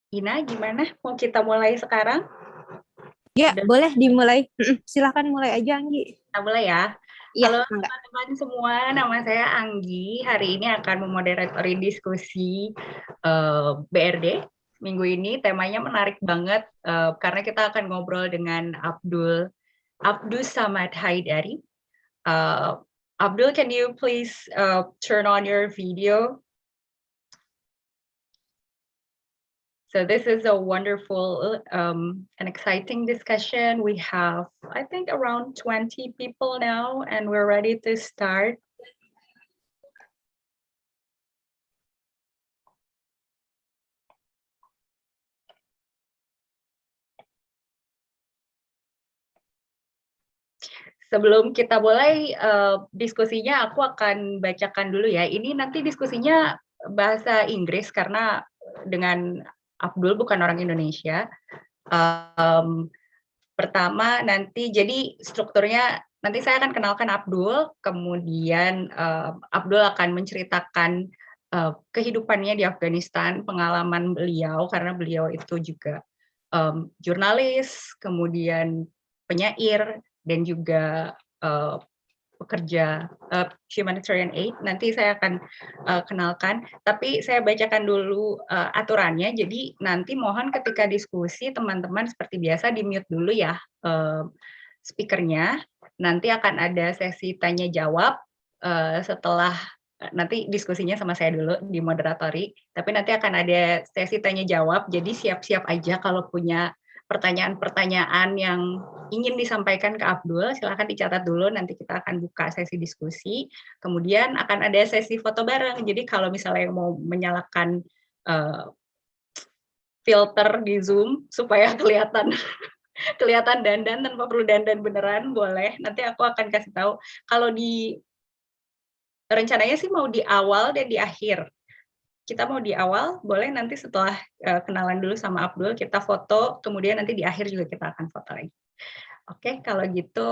Ina, gimana? Mau kita mulai sekarang? Ya, boleh dimulai. Silakan mulai aja, Anggi. Kita mulai ya. Iya, Halo enggak. teman-teman semua, nama saya Anggi. Hari ini akan memoderatori diskusi BRD. Minggu ini temanya menarik banget karena kita akan ngobrol dengan Abdus Samad Haidari. Abdul, can you please turn on your video? So this is a wonderful and exciting discussion. We have, I think, around 20 people now, and we're ready to start. Sebelum kita mulai diskusinya, aku akan bacakan dulu ya. Ini nanti diskusinya bahasa Inggris karena dengan Abdul bukan orang Indonesia. Pertama nanti jadi strukturnya nanti saya akan kenalkan Abdul, kemudian Abdul akan menceritakan kehidupannya di Afghanistan, pengalaman beliau karena beliau itu juga jurnalis, kemudian penyair dan juga pekerja humanitarian aid. Nanti saya akan kenalkan, tapi saya bacakan dulu aturannya. Jadi nanti mohon ketika diskusi teman-teman seperti biasa di mute dulu ya speakernya. Nanti akan ada sesi tanya jawab setelah nanti diskusinya sama saya dulu di moderatori. Tapi nanti akan ada sesi tanya jawab. Jadi siap-siap aja kalau punya pertanyaan-pertanyaan yang ingin disampaikan ke Abdul, silahkan dicatat dulu, nanti kita akan buka sesi diskusi, kemudian akan ada sesi foto bareng, jadi kalau misalnya mau menyalakan filter di Zoom, supaya kelihatan dandan tanpa perlu dandan beneran, boleh, nanti aku akan kasih tahu, kalau di rencananya sih mau di awal dan di akhir, kita mau di awal, boleh nanti setelah kenalan dulu sama Abdul, kita foto, kemudian nanti di akhir juga kita akan foto lagi. Oke, kalau gitu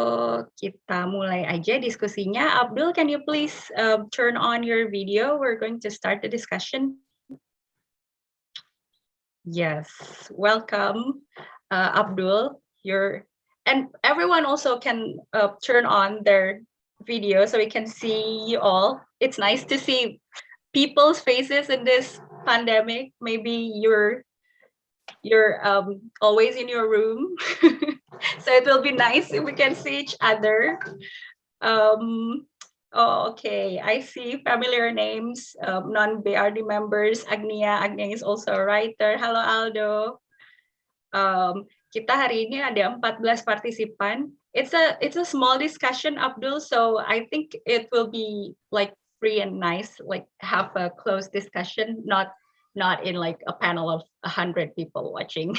kita mulai aja diskusinya. Abdul, can you please turn on your video? We're going to start the discussion. Yes, welcome, Abdul. And everyone also can turn on their video so we can see you all. It's nice to see people's faces in this pandemic. Maybe you're always in your room. So it will be nice if we can see each other. Okay, I see familiar names, non-BRD members. Agnia is also a writer. Hello, Aldo. Kita hari ini ada 14 partisipan. It's a small discussion, Abdul, so I think it will be like free and nice, like have a closed discussion, not in like a panel of 100 people watching.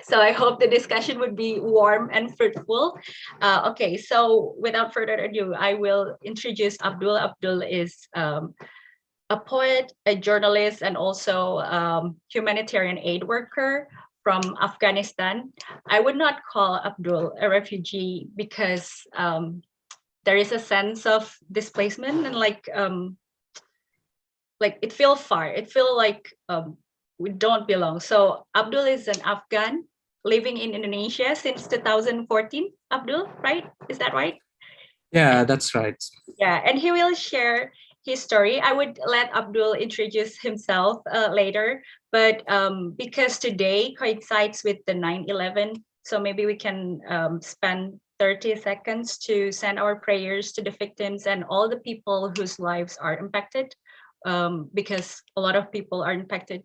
So I hope the discussion would be warm and fruitful. Okay, so without further ado, I will introduce Abdul. Abdul is a poet, a journalist, and also humanitarian aid worker from Afghanistan. I would not call Abdul a refugee because there is a sense of displacement and like it feels far. It feels like we don't belong. So Abdul is an Afghan living in Indonesia since 2014. Abdul, right? Is that right? Yeah, that's right. Yeah, and he will share his story. I would let Abdul introduce himself later, but because today coincides with the 9/11, so maybe we can spend 30 seconds to send our prayers to the victims and all the people whose lives are impacted, because a lot of people are impacted,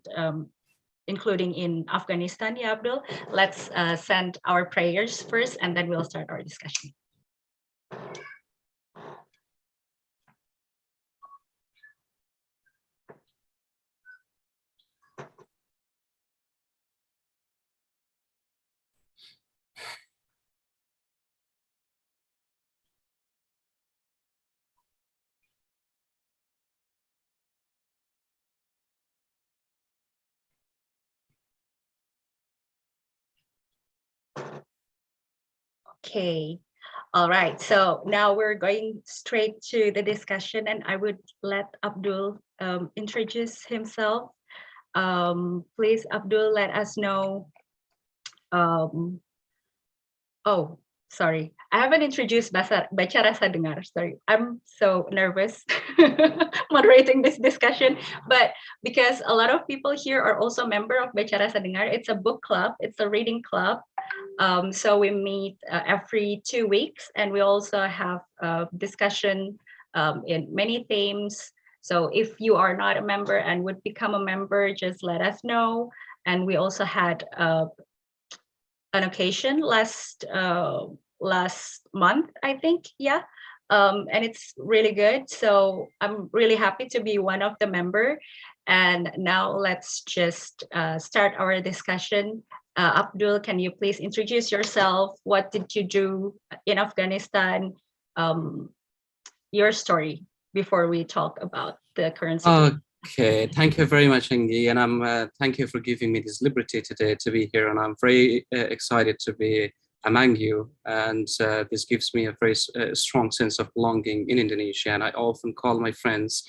including in Afghanistan. Yeah, Abdul, let's send our prayers first, and then we'll start our discussion. Okay, all right. So now we're going straight to the discussion, and I would let Abdul introduce himself. Please, Abdul, let us know. Oh, sorry. I haven't introduced Baca.Rasa.Dengar. Sorry, I'm so nervous moderating this discussion. But because a lot of people here are also a member of Baca.Rasa.Dengar, it's a book club. It's a reading club. So we meet every 2 weeks, and we also have a discussion in many themes. So if you are not a member and would become a member, just let us know. And we also had an occasion last month, I think, yeah. And it's really good. So I'm really happy to be one of the member. And now let's just start our discussion. Abdul, can you please introduce yourself? What did you do in Afghanistan? Your story before we talk about the current situation. Okay, thank you very much, Engi, and thank you for giving me this liberty today to be here, and I'm very excited to be among you, and this gives me a very strong sense of belonging in Indonesia, and I often call my friends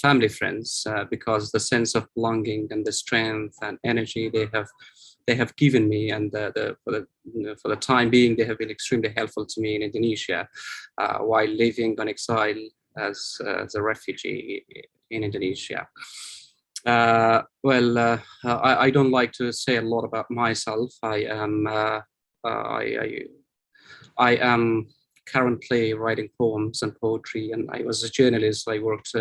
family friends because the sense of belonging and the strength and energy they have given me, and for the time being, they have been extremely helpful to me in Indonesia while living on exile as a refugee in Indonesia. I don't like to say a lot about myself. I am currently writing poems and poetry, and I was a journalist. I worked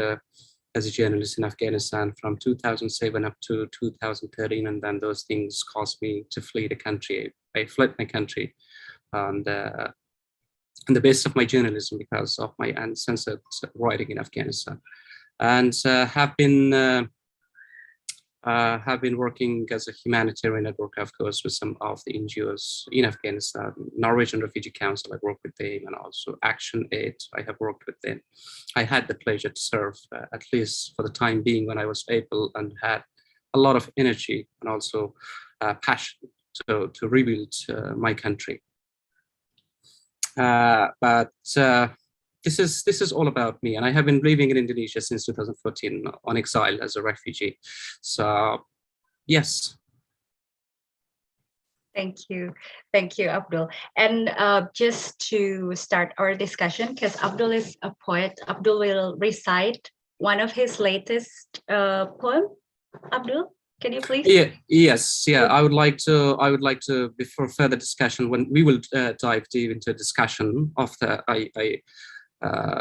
as a journalist in Afghanistan from 2007 up to 2013, and then those things caused me to flee the country. I fled my country, and the base of my journalism because of my uncensored writing in Afghanistan, and have been working as a humanitarian network, of course, with some of the NGOs in Afghanistan. Norwegian Refugee Council, I worked with them, and also Action Aid, I have worked with them. I had the pleasure to serve, at least for the time being, when I was able and had a lot of energy and also passion to rebuild my country. But this is all about me, and I have been living in Indonesia since 2014 on exile as a refugee. So, yes. Thank you, Abdul. And just to start our discussion, because Abdul is a poet, Abdul will recite one of his latest poem. Abdul, can you please? Yeah. I would like to before further discussion, when we will dive deep into discussion of the I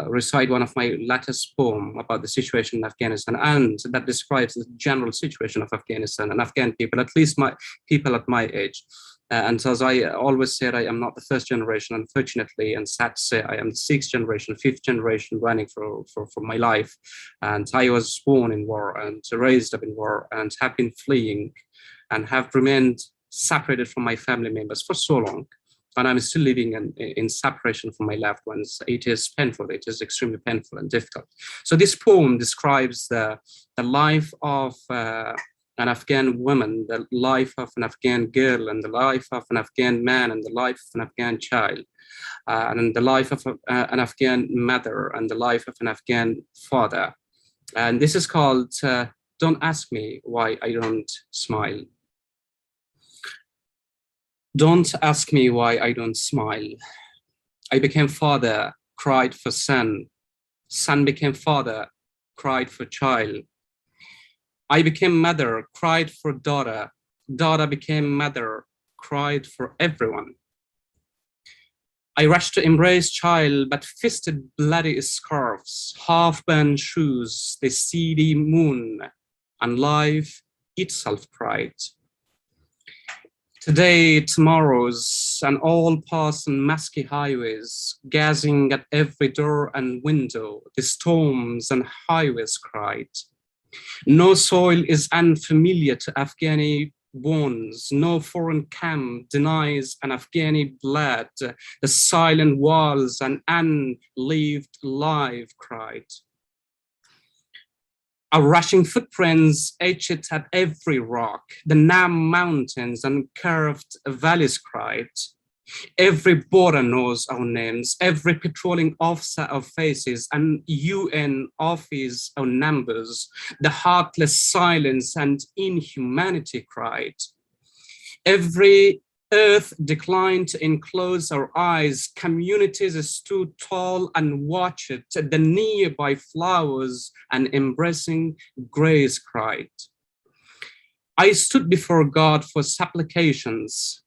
recite one of my latest poem about the situation in Afghanistan, and that describes the general situation of Afghanistan and Afghan people, at least my people at my age. And as I always said, I am not the first generation, unfortunately, and sad to say, I am the sixth generation, fifth generation running for my life. And I was born in war and raised up in war and have been fleeing and have remained separated from my family members for so long. And I'm still living in separation from my loved ones. It is painful. It is extremely painful and difficult. So this poem describes the life of an Afghan woman, the life of an Afghan girl, and the life of an Afghan man, and the life of an Afghan child, and the life of an Afghan mother, and the life of an Afghan father. And this is called Don't Ask Me Why I Don't Smile. Don't ask me why I don't smile. I became father, cried for son. Son became father, cried for child. I became mother, cried for daughter. Daughter became mother, cried for everyone. I rushed to embrace child, but fisted bloody scarves, half-burned shoes, the seedy moon, and life itself cried. Today, tomorrows, and all pass on musky highways, gazing at every door and window, the storms and highways cried. No soil is unfamiliar to Afghani bones, no foreign camp denies an Afghani blood, the silent walls and unlived life cried. Our rushing footprints etched at every rock, the numb mountains and curved valleys cried. Every border knows our names, every patrolling officer our faces, and UN office our numbers. The heartless silence and inhumanity cried. Every earth declined to enclose our eyes. Communities stood tall and watched the nearby flowers, and embracing grace cried. I stood before God for supplications.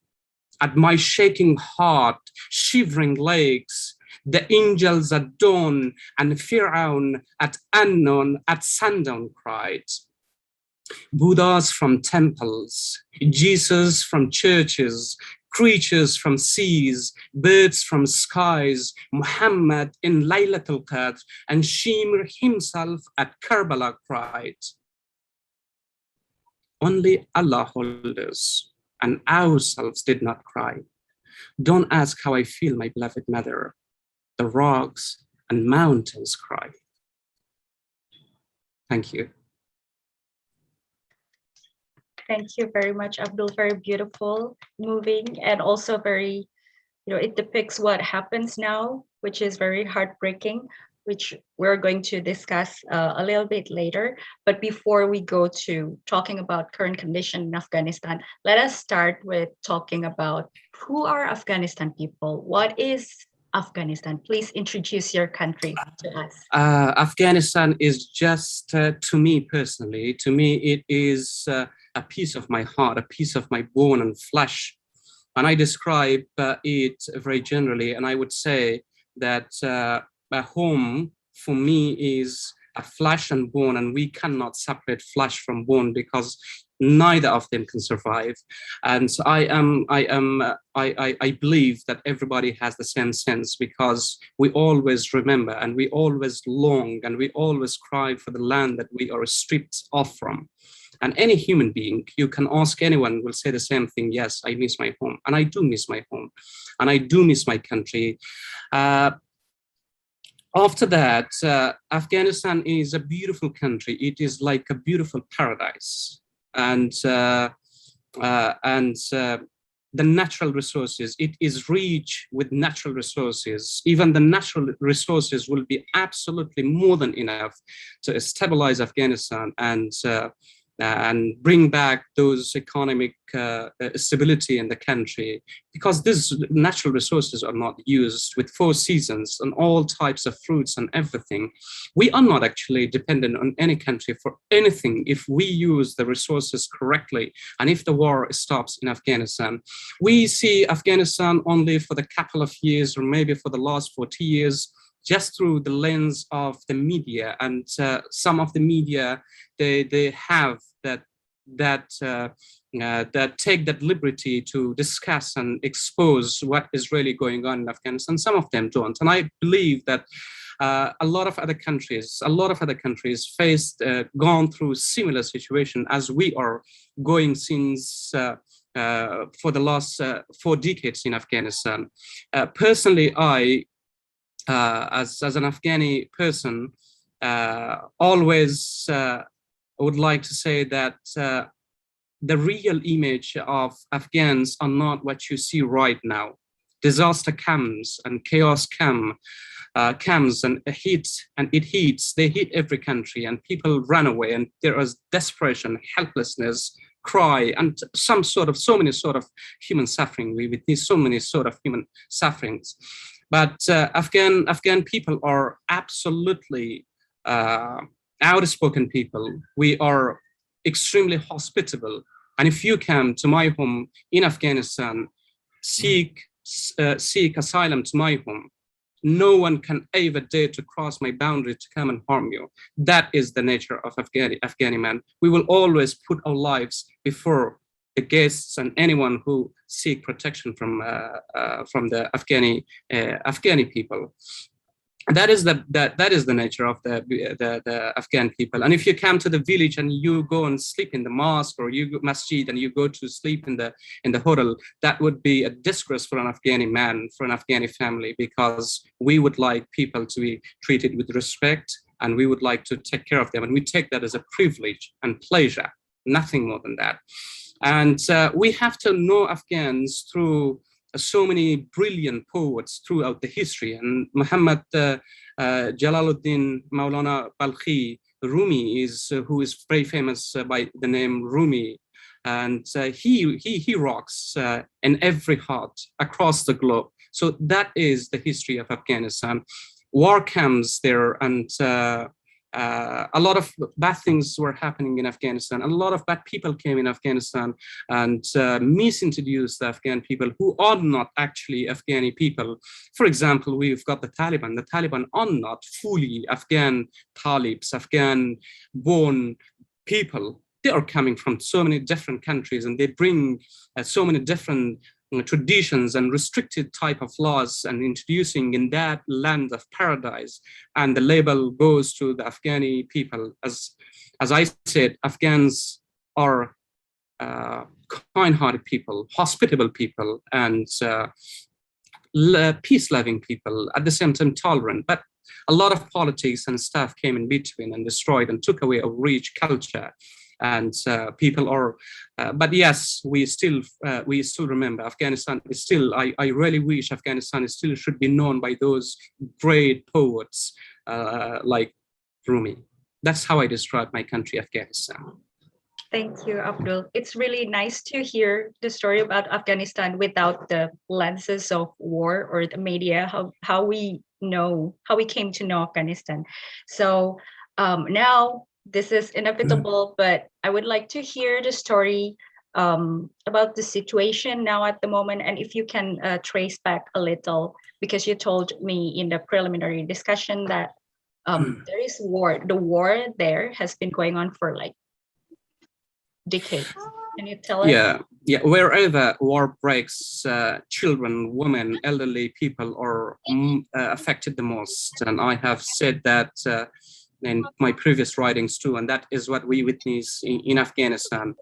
At my shaking heart, shivering legs, the angels at dawn and Firaun at unknown at sundown cried. Buddhas from temples, Jesus from churches, creatures from seas, birds from skies, Muhammad in Laylatul Qadr, and Shimr himself at Karbala cried. Only Allah holds us, and ourselves did not cry. Don't ask how I feel, my beloved mother. The rocks and mountains cry. Thank you. Thank you very much, Abdul. Very beautiful, moving, and also very, it depicts what happens now, which is very heartbreaking, which we're going to discuss a little bit later. But before we go to talking about current condition in Afghanistan, let us start with talking about who are Afghanistan people? What is Afghanistan? Please introduce your country to us. Afghanistan is just, to me personally, it is a piece of my heart, a piece of my bone and flesh. And I describe it very generally, and I would say that a home for me is a flesh and bone, and we cannot separate flesh from bone because neither of them can survive. And so I believe that everybody has the same sense, because we always remember and we always long and we always cry for the land that we are stripped off from. And any human being, you can ask anyone, will say the same thing. Yes, I miss my home, and I do miss my home, and I do miss my country. After that, Afghanistan is a beautiful country. It is like a beautiful paradise, and the natural resources, it is rich with natural resources. Even the natural resources will be absolutely more than enough to stabilize Afghanistan and bring back those economic stability in the country, because these natural resources are not used with 4 seasons and all types of fruits and everything. We are not actually dependent on any country for anything if we use the resources correctly, and if the war stops in Afghanistan. We see Afghanistan only for the couple of years, or maybe for the last 40 years, just through the lens of the media. And some of the media, they have that take that liberty to discuss and expose what is really going on in Afghanistan. Some of them don't. And I believe that a lot of other countries faced, gone through similar situation as we are going since for the last 4 decades in Afghanistan. Personally, I, as an Afghani person, always would like to say that the real image of Afghans are not what you see right now. Disaster comes and chaos comes and it hits. They hit every country, and people run away, and there is desperation, helplessness, cry, and so many sort of human suffering. We witness so many sort of human sufferings. But Afghan people are absolutely outspoken people. We are extremely hospitable. And if you come to my home in Afghanistan, seek asylum to my home, no one can ever dare to cross my boundary to come and harm you. That is the nature of Afghani man. We will always put our lives before the guests and anyone who seek protection from the Afghani people. That is the nature of the Afghan people. And if you come to the village and you go and sleep in the mosque, or you go masjid and you go to sleep in the hotel, that would be a disgrace for an Afghani man, for an Afghani family, because we would like people to be treated with respect, and we would like to take care of them, and we take that as a privilege and pleasure, nothing more than that. And we have to know Afghans through so many brilliant poets throughout the history, and Muhammad Jalaluddin Maulana Balkhi Rumi who is very famous by the name Rumi, and he rocks in every heart across the globe. So that is the history of Afghanistan. War comes there, and a lot of bad things were happening in Afghanistan. A lot of bad people came in Afghanistan and misintroduced the Afghan people who are not actually Afghani people. For example, we've got the Taliban. The Taliban are not fully Afghan Talibs, Afghan-born people. They are coming from so many different countries, and they bring so many different traditions and restricted type of laws and introducing in that land of paradise, and the label goes to the Afghani people. As I said, Afghans are kind-hearted people, hospitable people, and peace-loving people, at the same time tolerant. But a lot of politics and stuff came in between and destroyed and took away a rich culture. And people are, but yes, we still remember Afghanistan is still. I really wish Afghanistan still should be known by those great poets like Rumi. That's how I describe my country, Afghanistan. Thank you, Abdul. It's really nice to hear the story about Afghanistan without the lenses of war or the media. How we came to know Afghanistan. So now. This is inevitable, but I would like to hear the story about the situation now at the moment. And if you can trace back a little, because you told me in the preliminary discussion that there is war. The war there has been going on for like decades. Can you tell us? Yeah. Wherever war breaks, children, women, elderly people are affected the most. And I have said that in my previous writings too, and that is what we witness in Afghanistan.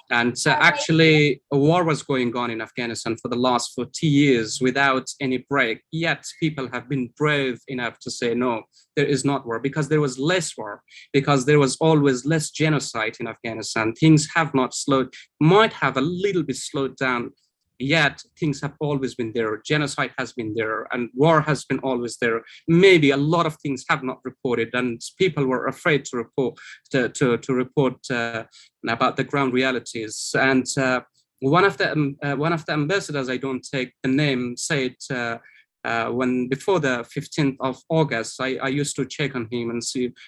And actually a war was going on in Afghanistan for the last 40 years without any break, yet people have been brave enough to say no, there is not war, because there was less war, because there was always less genocide in Afghanistan. Things have not might have a little bit slowed down, yet things have always been there. Genocide has been there, and war has been always there. Maybe a lot of things have not reported, and people were afraid to report about the ground realities. And one of the ambassadors, I don't take the name, said when before the 15th of August, I used to check on him and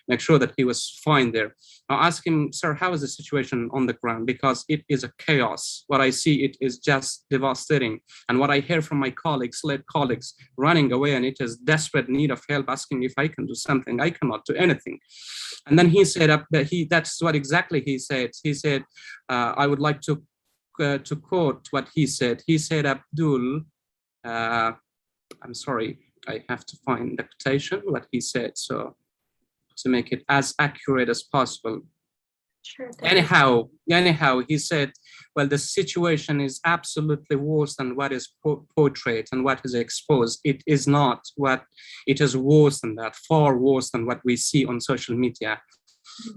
make sure that he was fine there. I asked him, sir, how is the situation on the ground? Because it is a chaos. What I see, it is just devastating. And what I hear from my late colleagues running away, and it is desperate need of help, asking if I can do something. I cannot do anything. And then he said, that's what exactly he said. He said, I would like to quote what he said. He said, Abdul, I'm sorry, I have to find the quotation, what he said, so to make it as accurate as possible. Sure. Anyhow, he said, well, the situation is absolutely worse than what is portrayed and what is exposed. It is not what, it is worse than that, far worse than what we see on social media.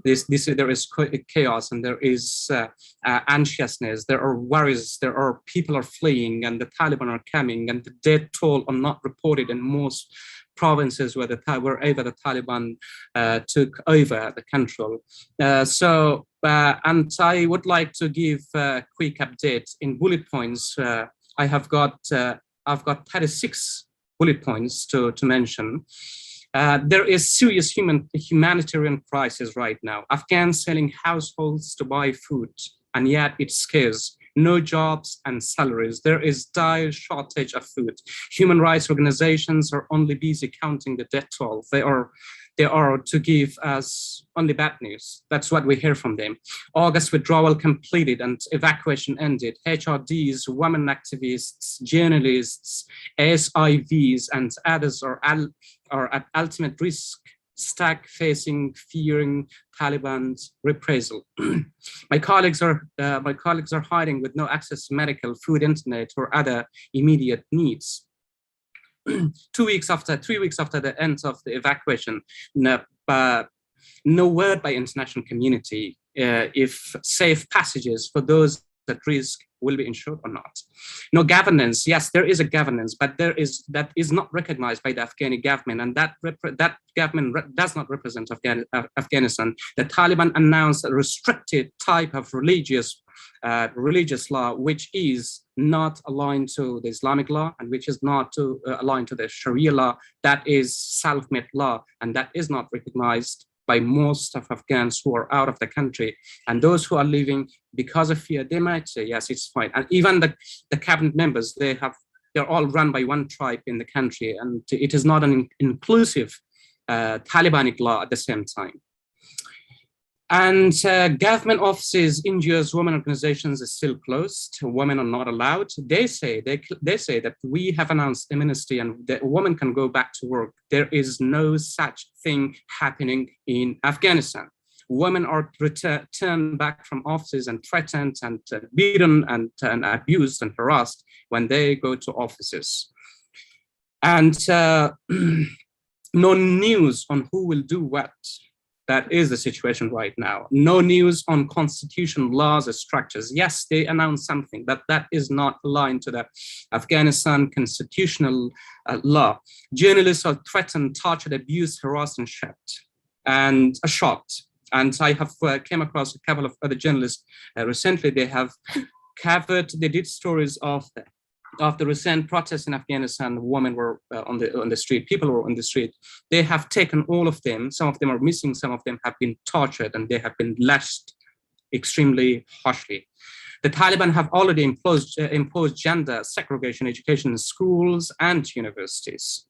There is chaos, and there is anxiousness, there are worries, there are people are fleeing, and the Taliban are coming, and the death toll are not reported in most provinces wherever the Taliban took over the control. And I would like to give a quick update in bullet points. I've got 36 bullet points to mention. There is serious humanitarian crisis right now. Afghans selling households to buy food, and yet it's scarce. No jobs and salaries. There is dire shortage of food. Human rights organizations are only busy counting the death toll. They are to give us only bad news. That's what we hear from them. August withdrawal completed and evacuation ended. HRDs, women activists, journalists, SIVs, and others are at ultimate risk, stuck facing fearing Taliban's reprisal. My colleagues are hiding with no access to medical, food, internet, or other immediate needs. 3 weeks after the end of the evacuation, no word by international community if safe passages for those at risk will be ensured or not. No governance. Yes, there is a governance, but that is not recognized by the Afghani government, and that government does not represent Afghanistan. The Taliban announced a restricted type of religious law, which is not aligned to the Islamic law and which is not aligned to the Sharia law. That is self-made law, and that is not recognized by most of Afghans who are out of the country. And those who are leaving because of fear, they might say, yes, it's fine. And even the cabinet members, they're all run by one tribe in the country, and it is not an inclusive Talibanic law at the same time. And government offices, NGOs, women organizations is still closed. Women are not allowed. They say that we have announced amnesty and that women can go back to work. There is no such thing happening in Afghanistan. Women are returned back from offices and threatened and beaten and abused and harassed when they go to offices. And no news on who will do what. That is the situation right now. No news on constitutional laws or structures. Yes, they announced something, but that is not aligned to the Afghanistan constitutional law. Journalists are threatened, tortured, abused, harassed, and shot. And I have came across a couple of other journalists recently. They did stories of the recent protests in Afghanistan. Women were on the street, people were on the street. They have taken all of them. Some of them are missing, some of them have been tortured, and they have been lashed extremely harshly. The Taliban have already imposed gender segregation education in schools and universities.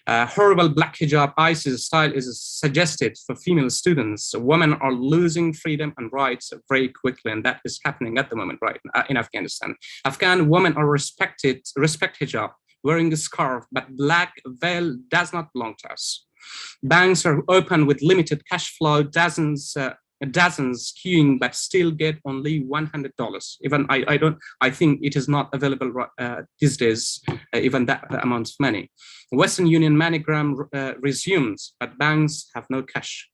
Horrible black hijab ISIS style is suggested for female students. Women are losing freedom and rights very quickly, and that is happening at the moment right in Afghanistan. Afghan women are respect hijab, wearing a scarf, but black veil does not belong to us. Banks are open with limited cash flow, dozens queuing, but still get only $100. Even I think it is not available these days, even that amount of money. Western Union MoneyGram resumes, but banks have no cash.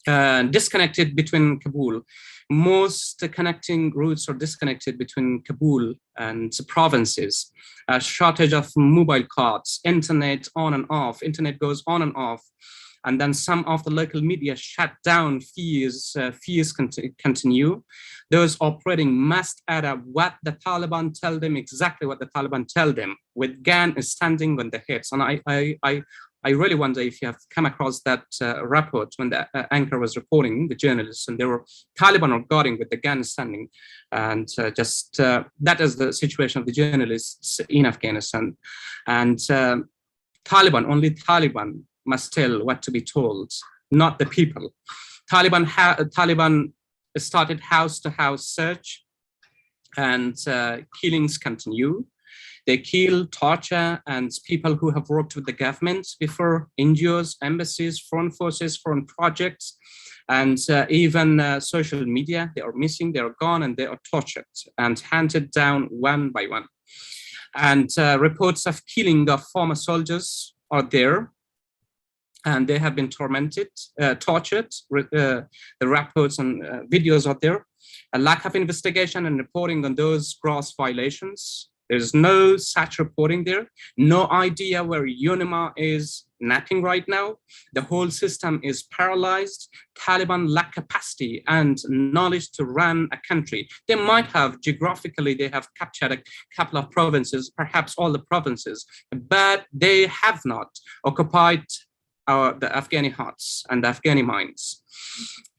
Disconnected between Kabul. Most connecting routes are disconnected between Kabul and provinces. A shortage of mobile cards, internet on and off, internet goes on and off. And then some of the local media shut down, fears continue. Those operating must add up what the Taliban tell them, exactly what the Taliban tell them, with gun standing on the heads. And I really wonder if you have come across that report when the anchor was reporting, the journalists, and there were Taliban are guarding with the gun standing. And that is the situation of the journalists in Afghanistan. And only Taliban must tell what to be told, not the people. Taliban started house-to-house search, and killings continue. They kill, torture, and people who have worked with the government before, NGOs, embassies, foreign forces, foreign projects, and even social media. They are missing, they are gone, and they are tortured and hunted down one by one. And reports of killing of former soldiers are there, and they have been tormented, tortured. The reports and videos are there. A lack of investigation and reporting on those gross violations. There's no such reporting there. No idea where UNIMA is napping right now. The whole system is paralyzed. Taliban lack capacity and knowledge to run a country. They might have, geographically, they have captured a couple of provinces, perhaps all the provinces, but they have not occupied the Afghani hearts and the Afghani minds.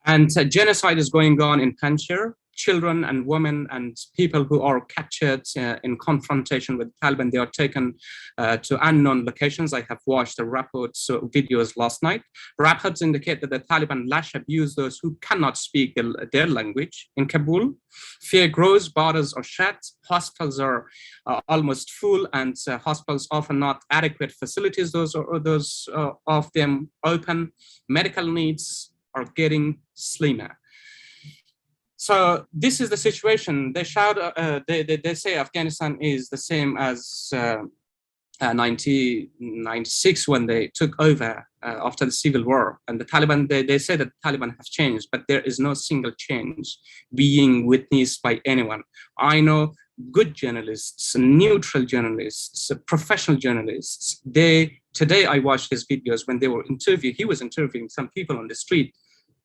And genocide is going on in Panjshir. Children and women and people who are captured in confrontation with Taliban, they are taken to unknown locations. I have watched the reports, videos last night. Reports indicate that the Taliban lash abuse those who cannot speak their language in Kabul. Fear grows, borders are shut, hospitals are almost full, and hospitals offer not adequate facilities. Those of them open. Medical needs are getting slimmer. So this is the situation. They shout. They say Afghanistan is the same as 1996 when they took over after the civil war, and the Taliban, they say that the Taliban have changed, but there is no single change being witnessed by anyone. I know good journalists, neutral journalists, professional journalists. Today I watched his videos when they were he was interviewing some people on the street.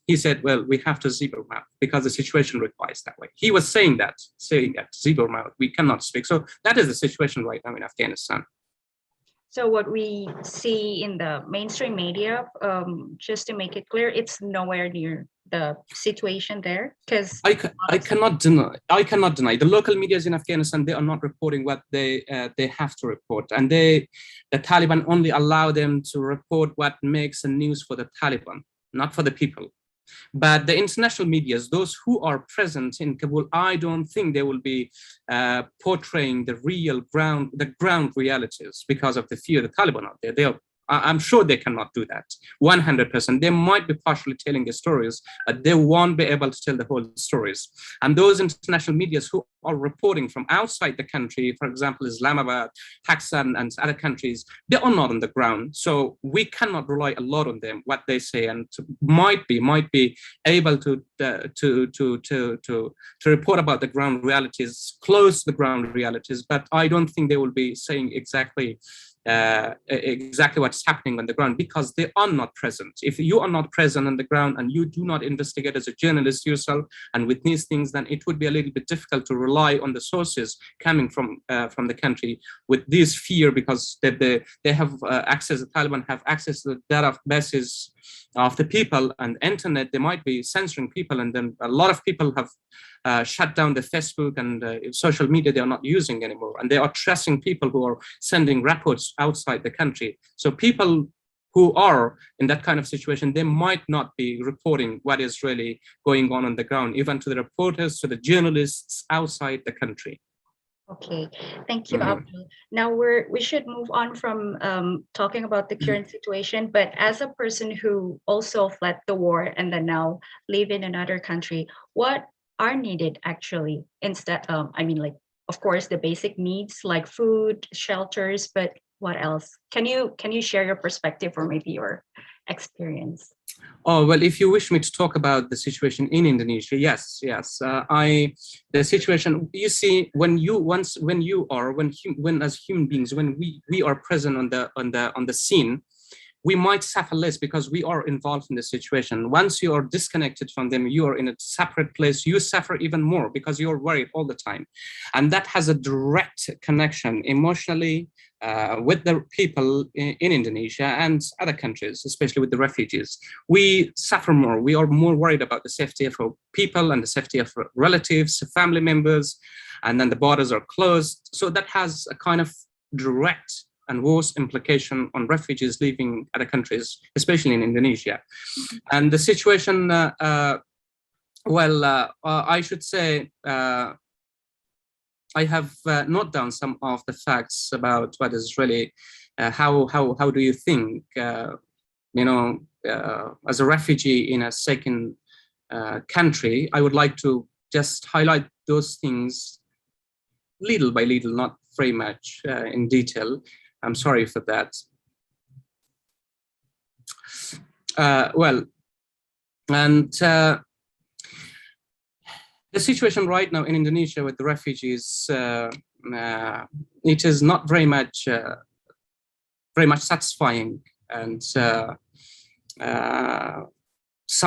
He said, well, we have to zip our mouth because the situation requires that way. He was saying that, zip our mouth, we cannot speak. So that is the situation right now in Afghanistan. So what we see in the mainstream media, just to make it clear, it's nowhere near the situation there, because I cannot deny the local medias in Afghanistan, they are not reporting what they have to report, and the Taliban only allow them to report what makes the news for the Taliban, not for the people. But the international medias, those who are present in Kabul, I don't think they will be portraying the ground realities because of the fear of the Taliban out there. I'm sure they cannot do that 100%. They might be partially telling the stories, but they won't be able to tell the whole stories. And those international medias who are reporting from outside the country, for example, Islamabad, Pakistan, and other countries, they are not on the ground. So we cannot rely a lot on them, what they say, and might be able to report about the ground realities, close to the ground realities. But I don't think they will be saying exactly what's happening on the ground, because they are not present. If you are not present on the ground and you do not investigate as a journalist yourself and witness things, then it would be a little bit difficult to rely on the sources coming from the country with this fear, because they have access, the Taliban have access to the databases of the people and internet. They might be censoring people, and then a lot of people have shut down the Facebook and social media. They are not using anymore, and they are trusting people who are sending reports outside the country. So people who are in that kind of situation, they might not be reporting what is really going on the ground, even to the reporters, to the journalists outside the country. Okay, thank you, Abdul. Now we should move on from talking about the current situation, but as a person who also fled the war and then now live in another country, what are needed actually instead? Of course, the basic needs like food, shelters, but what else? Can you share your perspective or maybe your experience? Oh, well, if you wish me to talk about the situation in Indonesia, yes. The situation, you see, when as human beings, when we are present on the scene, we might suffer less because we are involved in the situation. Once you are disconnected from them, you are in a separate place, you suffer even more because you're worried all the time. And that has a direct connection emotionally with the people in Indonesia and other countries, especially with the refugees. We suffer more. We are more worried about the safety of our people and the safety of relatives, family members, and then the borders are closed. So that has a kind of direct and worse implication on refugees leaving other countries, especially in Indonesia. And the situation, I should say, I have noted down some of the facts about what is really, how do you think, as a refugee in a second country. I would like to just highlight those things little by little, not very much in detail. I'm sorry for that. The situation right now in Indonesia with the refugees, it is not very much satisfying, and some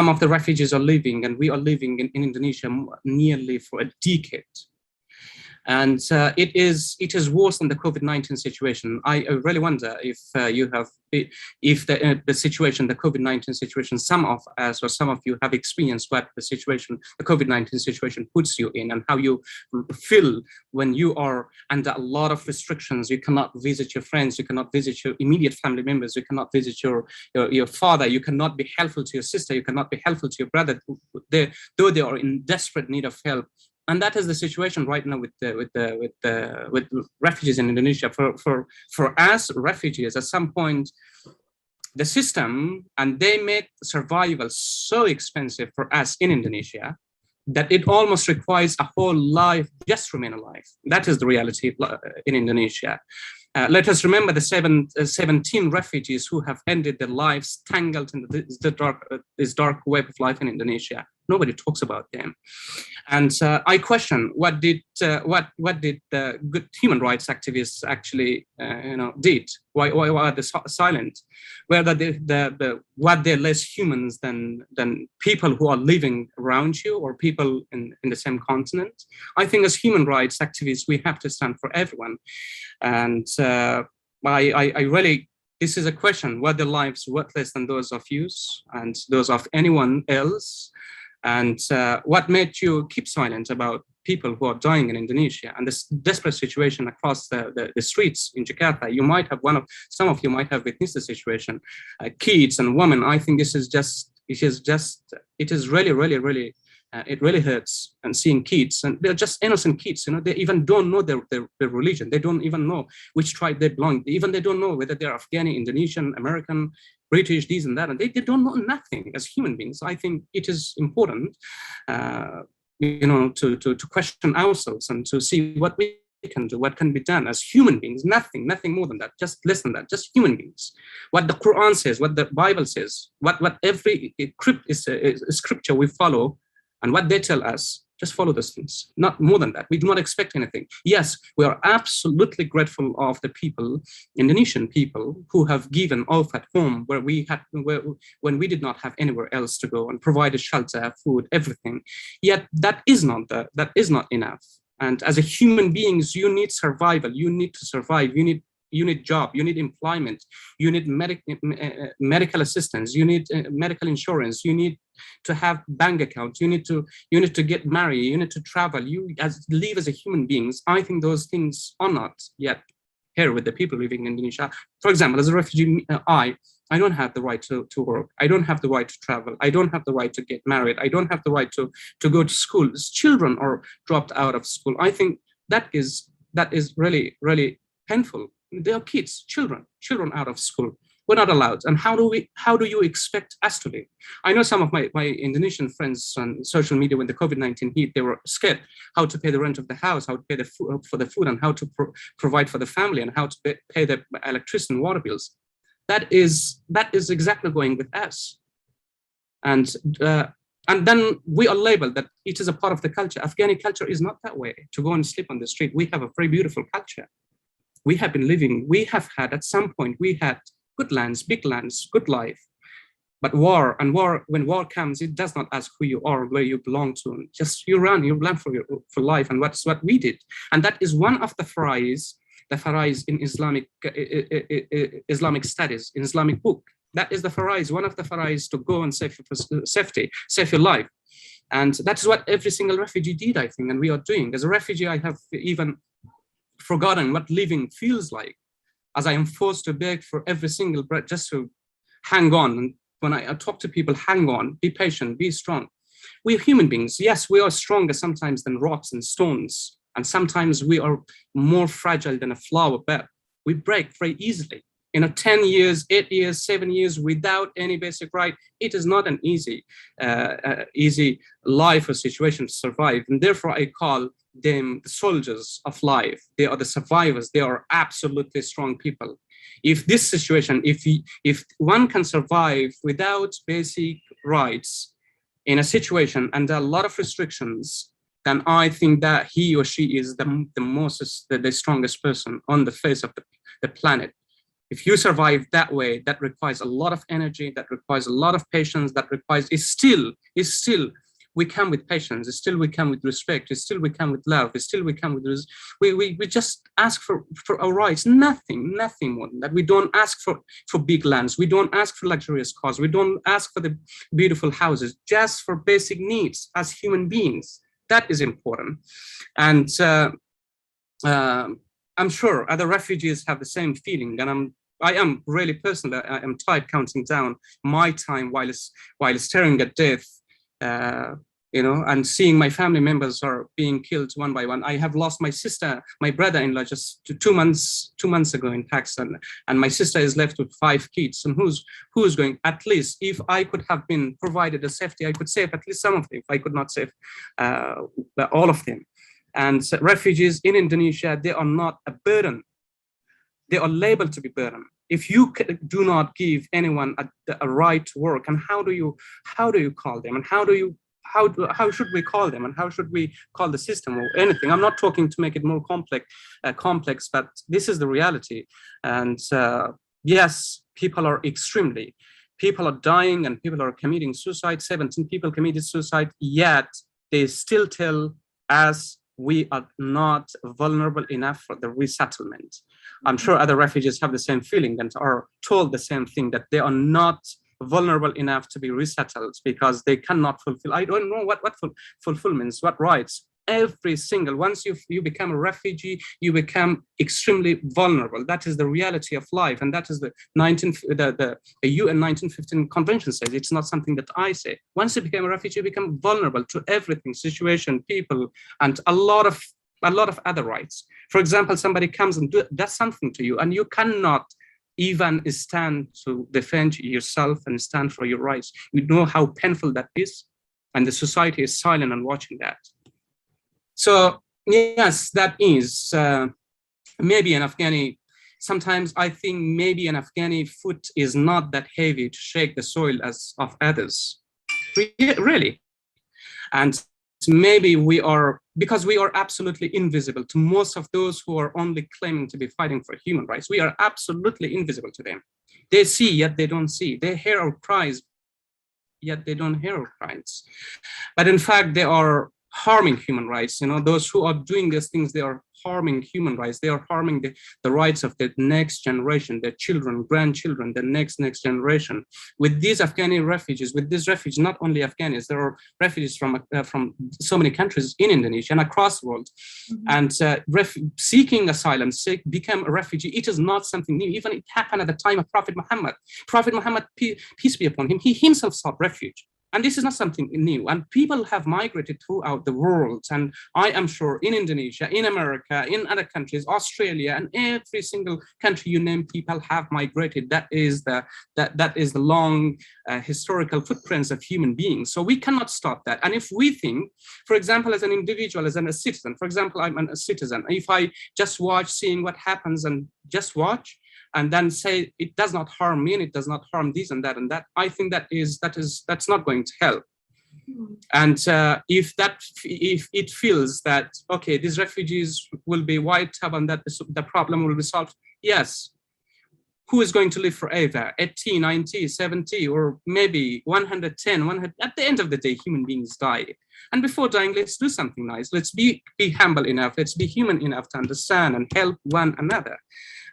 of the refugees are living, and we are living in Indonesia nearly for a decade. And it is worse than the COVID-19 situation. I really wonder if the situation, the COVID-19 situation, some of us or some of you have experienced what the COVID-19 situation puts you in, and how you feel when you are under a lot of restrictions. You cannot visit your friends, you cannot visit your immediate family members, you cannot visit your father, you cannot be helpful to your sister, you cannot be helpful to your brother, though they are in desperate need of help. And that is the situation right now with refugees in Indonesia. For us refugees, at some point, the system, and they make survival so expensive for us in Indonesia, that it almost requires a whole life just to remain alive. That is the reality in Indonesia. Let us remember the 17 refugees who have ended their lives tangled in this dark web of life in Indonesia. Nobody talks about them. And I question what did the good human rights activists actually did? Why are they silent? Whether what they're less humans than people who are living around you or people in the same continent? I think as human rights activists, we have to stand for everyone. And I really, this is a question: were their lives worth less than those of you and those of anyone else? And what made you keep silent about people who are dying in Indonesia and this desperate situation across the streets in Jakarta? You might have some of you might have witnessed the situation. Kids and women. I think this is it is really it really hurts. And seeing kids, and they're just innocent kids. They even don't know their religion. They don't even know which tribe they belong. They don't know whether they're Afghani, Indonesian, American, British, these and that, and they don't know nothing as human beings. I think it is important, to question ourselves and to see what we can do, what can be done as human beings. Nothing more than that. Just less than that. Just human beings. What the Quran says, what the Bible says, what every scripture we follow, and what they tell us. Just follow those things, not more than that. We do not expect anything. Yes, we are absolutely grateful of the people, Indonesian people, who have given off at home when we did not have anywhere else to go, and provided shelter, food, everything. Yet that is not enough. And as a human beings, you need survival. You need to survive. You need job, you need employment, you need medical assistance, you need medical insurance, you need to have bank accounts, you need to get married, you need to travel, live as a human beings. I think those things are not yet here with the people living in Indonesia. For example, as a refugee, I don't have the right to work. I don't have the right to travel. I don't have the right to get married. I don't have the right to go to school. Children are dropped out of school. I think that is really, really painful. They are kids, children out of school. We're not allowed. And how do you expect us to live? I know some of my Indonesian friends on social media, when the COVID-19 hit, they were scared how to pay the rent of the house, how to pay for the food, and how to provide for the family, and how to pay the electricity and water bills. That is exactly going with us. And then we are labeled that it is a part of the culture. Afghani culture is not that way, to go and sleep on the street. We have a very beautiful culture. We have been living, at some point, we had good lands, big lands, good life. But when war comes, it does not ask who you are, where you belong to. Just you run for life, and that's what we did. And that is one of the farais in Islamic studies, in Islamic book. That is the farais, one of the farais, to go and save your life. And that's what every single refugee did, I think, and we are doing. As a refugee, I have even forgotten what living feels like, as I am forced to beg for every single breath just to hang on. And when I talk to people, hang on, be patient, be strong. We are human beings. Yes, we are stronger sometimes than rocks and stones. And sometimes we are more fragile than a flower bed. We break very easily. 10 years, 8 years, 7 years without any basic right, it is not an easy life or situation to survive. And therefore, I call them the soldiers of life. They are the survivors. They are absolutely strong people. If this situation, if one can survive without basic rights in a situation and there are a lot of restrictions, then I think that he or she is the strongest person on the face of the planet. If you survive that way, that requires a lot of energy, that requires a lot of patience, that requires, is still, we come with patience, still we come with respect, still we come with love, still we come with, we just ask for our rights, nothing more than that. We don't ask for big lands, we don't ask for luxurious cars, we don't ask for the beautiful houses, just for basic needs as human beings. That is important. And I'm sure other refugees have the same feeling, and I am really personally, I am tired counting down my time while staring at death and seeing my family members are being killed one by one. I have lost my sister, my brother-in-law just 2 months ago in Pakistan, and my sister is left with 5 kids. And who's going? At least if I could have been provided a safety, I could save at least some of them. If I could not save all of them. And refugees in Indonesia, they are not a burden. They are labeled to be burden. If you do not give anyone a right to work, and how do you call them, and how should we call them, and how should we call the system or anything? I'm not talking to make it more complex, but this is the reality. And yes, people are dying, and people are committing suicide. 17 people committed suicide, yet they still tell us we are not vulnerable enough for the resettlement. I'm sure other refugees have the same feeling and are told the same thing, that they are not vulnerable enough to be resettled because they cannot fulfill. I don't know what fulfillments, what rights. Every single, once you become a refugee, you become extremely vulnerable. That is the reality of life, and that is the UN 1915 Convention says. It's not something that I say. Once you become a refugee, you become vulnerable to everything, situation, people, and a lot of other rights. For example, somebody comes and does something to you, and you cannot even stand to defend yourself and stand for your rights. You know how painful that is, and the society is silent and watching that. So yes, that is maybe an Afghani. Sometimes I think maybe an Afghani foot is not that heavy to shake the soil as of others, really. And maybe because we are absolutely invisible to most of those who are only claiming to be fighting for human rights. We are absolutely invisible to them. They see, yet they don't see. They hear our cries, yet they don't hear our cries. But in fact, they are harming human rights. Those who are doing these things, they are harming human rights. They are harming the rights of the next generation, their children, grandchildren, the next generation. With these Afghani refugees, not only Afghanis, there are refugees from so many countries in Indonesia and across the world. And seeking asylum, become a refugee, it is not something new. Even it happened at the time of Prophet Muhammad. Prophet Muhammad, peace be upon him, he himself sought refuge. And this is not something new. And people have migrated throughout the world. And I am sure in Indonesia, in America, in other countries, Australia, and every single country you name, people have migrated. That is the long historical footprints of human beings. So we cannot stop that. And if we think, for example, as an individual, as a citizen, for example, I'm a citizen. If I just watch seeing what happens and just watch, and then say it does not harm me and it does not harm this and that, I think that's not going to help. And if it feels that, okay, these refugees will be wiped out and that the problem will be solved, yes. Who is going to live forever? 80, 90, 70, or maybe 110, 100? At the end of the day, human beings die. And before dying, let's do something nice. Let's be humble enough. Let's be human enough to understand and help one another.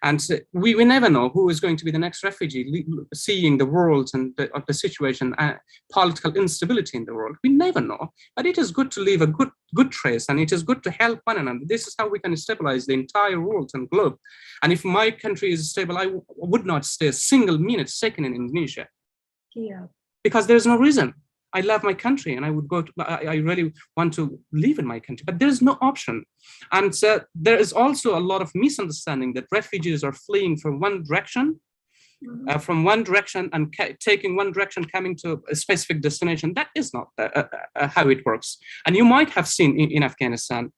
And we never know who is going to be the next refugee, seeing the world and the situation, political instability in the world. We never know, but it is good to leave a good trace, and it is good to help one another. This is how we can stabilize the entire world and globe. And if my country is stable, I would not stay a single second in Indonesia. Yeah. Because there's no reason. I love my country and I really want to live in my country, but there's no option. And there is also a lot of misunderstanding that refugees are fleeing from one direction, and taking one direction, coming to a specific destination. That is not how it works. And you might have seen in Afghanistan,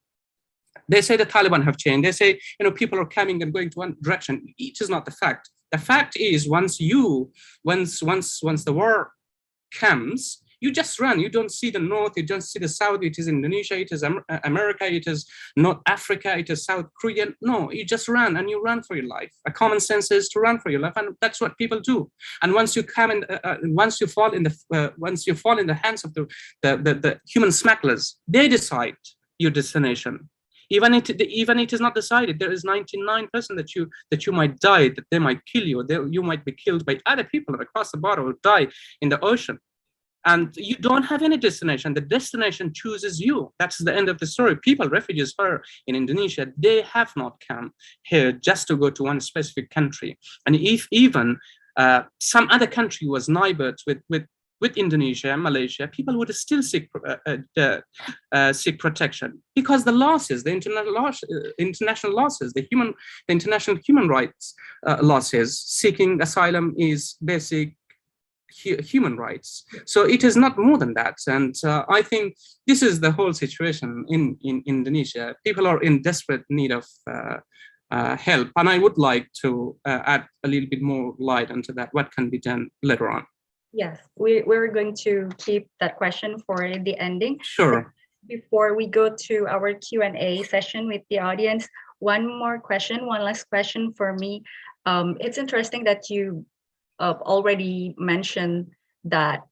they say the Taliban have changed. They say, people are coming and going to one direction. It is not the fact. The fact is, once the war comes, you just run. You don't see the north, you don't see the south. It is Indonesia, it is America, it is North Africa, it is South Korea. No, you just run, and you run for your life. A common sense is to run for your life, and that's what people do. And once you come in, once you fall in the hands of the human smugglers, they decide your destination. Even it is not decided. There is 99% that you might die, that they might kill you, you might be killed by other people across the border, or die in the ocean. And you don't have any destination. The destination chooses you. That's the end of the story. Refugees here in Indonesia, they have not come here just to go to one specific country. And if even some other country was neighbored with with Indonesia and Malaysia, people would still seek protection because the losses, the international losses, the international human rights losses, seeking asylum is basic human rights. So it is not more than that. And I think this is the whole situation in Indonesia. People are in desperate need of help. And I would like to add a little bit more light onto that, what can be done later on. Yes, we're going to keep that question for the ending. Sure. But before we go to our Q&A session with the audience, one last question for me. It's interesting that you already mentioned that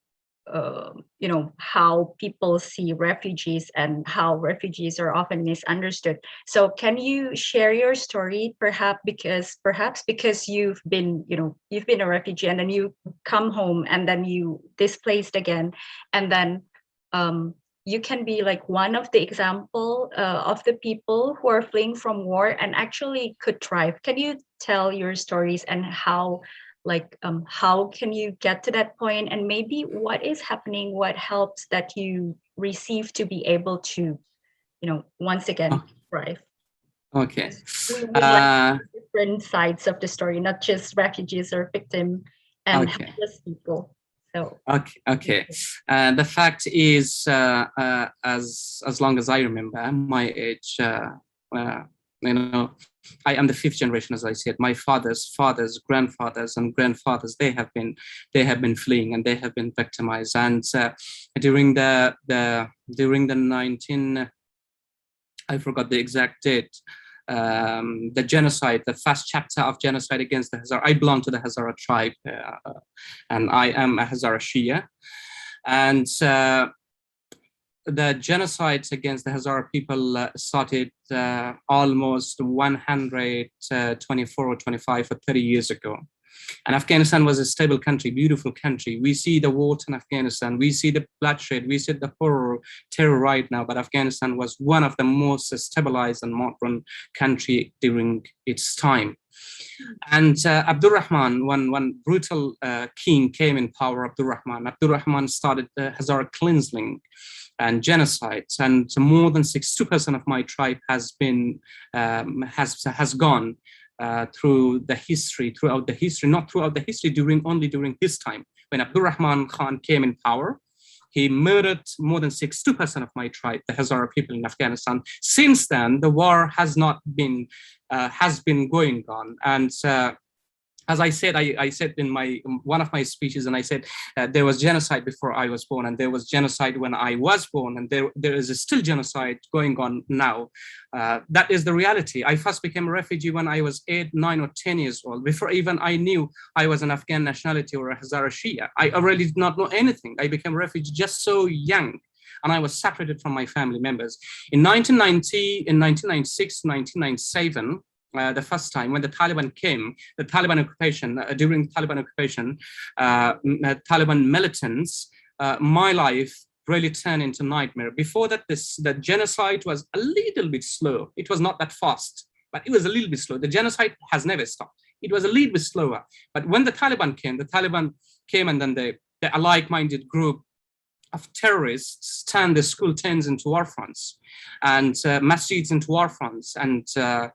how people see refugees and how refugees are often misunderstood. So can you share your story, perhaps because you've been a refugee and then you come home and then you displaced again, and then you can be like one of the example of the people who are fleeing from war and actually could thrive. Can you tell your stories and how can you get to that point, and maybe what is happening, what helps that you receive to be able to, once again thrive? Okay. We would like different sides of the story, not just refugees or victim and helpless people. So okay. The fact is, as long as I remember, my age, I am the fifth generation, as I said. My fathers, grandfathers, and grandfathers, they have been fleeing and they have been victimized. And during the 19, I forgot the exact date, the genocide, the first chapter of genocide against the Hazara. I belong to the Hazara tribe, and I am a Hazara Shia. And the genocides against the Hazara people started almost 124 or 25 or 30 years ago. And Afghanistan was a stable country, beautiful country. We see the war in Afghanistan, we see the bloodshed, we see the terror right now, but Afghanistan was one of the most stabilized and modern country during its time. And Abdurrahman, one brutal king came in power, Abdurrahman started the Hazara cleansing and genocides, and more than 62% of my tribe has gone throughout the history, only during his time. When Abdurrahman Khan came in power, he murdered more than 62% of my tribe, the Hazara people in Afghanistan. Since then, the war has been going on, and as I said, I said in one of my speeches, and I said there was genocide before I was born, and there was genocide when I was born, and there is still genocide going on now. That is the reality. I first became a refugee when I was 8, 9, or 10 years old. Before even I knew I was an Afghan nationality or a Hazara Shia, I really did not know anything. I became a refugee just so young, and I was separated from my family members. In 1990, in 1996, 1997. The first time when the Taliban came, during the Taliban occupation, Taliban militants, my life really turned into nightmare. Before that, the genocide was a little bit slow. It was not that fast, but it was a little bit slow. The genocide has never stopped. It was a little bit slower. But when the Taliban came, and then the like-minded group of terrorists turned the school tents into war fronts, and masjids into war fronts, and the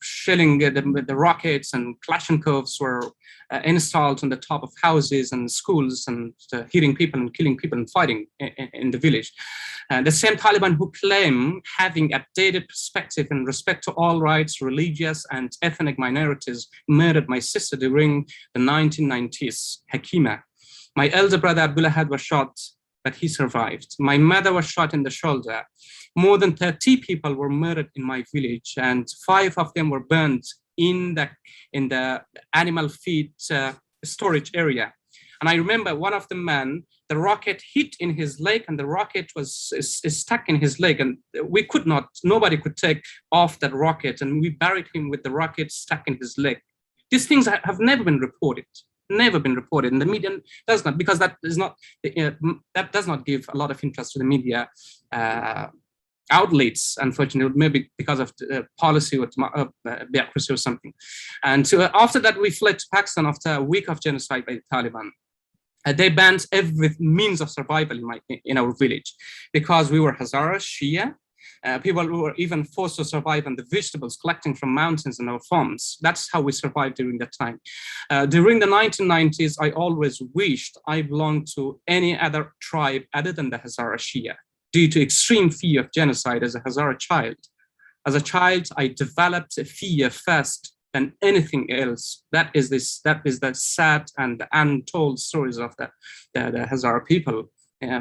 shelling, the rockets and Kalashnikovs were installed on the top of houses and schools, and hitting people and killing people and fighting in the village. The same Taliban who claim having updated perspective in respect to all rights, religious and ethnic minorities, murdered my sister during the 1990s, Hakima. My elder brother Abdullah was shot, but he survived. My mother was shot in the shoulder. More than 30 people were murdered in my village, and 5 of them were burned in the animal feed storage area. And I remember one of the men, the rocket hit in his leg, and the rocket was stuck in his leg, and nobody could take off that rocket, and we buried him with the rocket stuck in his leg. These things have never been reported. And the media does not, because that does not give a lot of interest to the media outlets, unfortunately, maybe because of policy or bureaucracy or something. And so after that, we fled to Pakistan after a week of genocide by the Taliban. they banned every means of survival in our village, because we were Hazara, Shia. People who were even forced to survive on the vegetables collecting from mountains in our farms. That's how we survived during that time. During the 1990s, I always wished I belonged to any other tribe other than the Hazara Shia, due to extreme fear of genocide as a Hazara child. As a child, I developed a fear first than anything else. That is the sad and untold stories of the Hazara people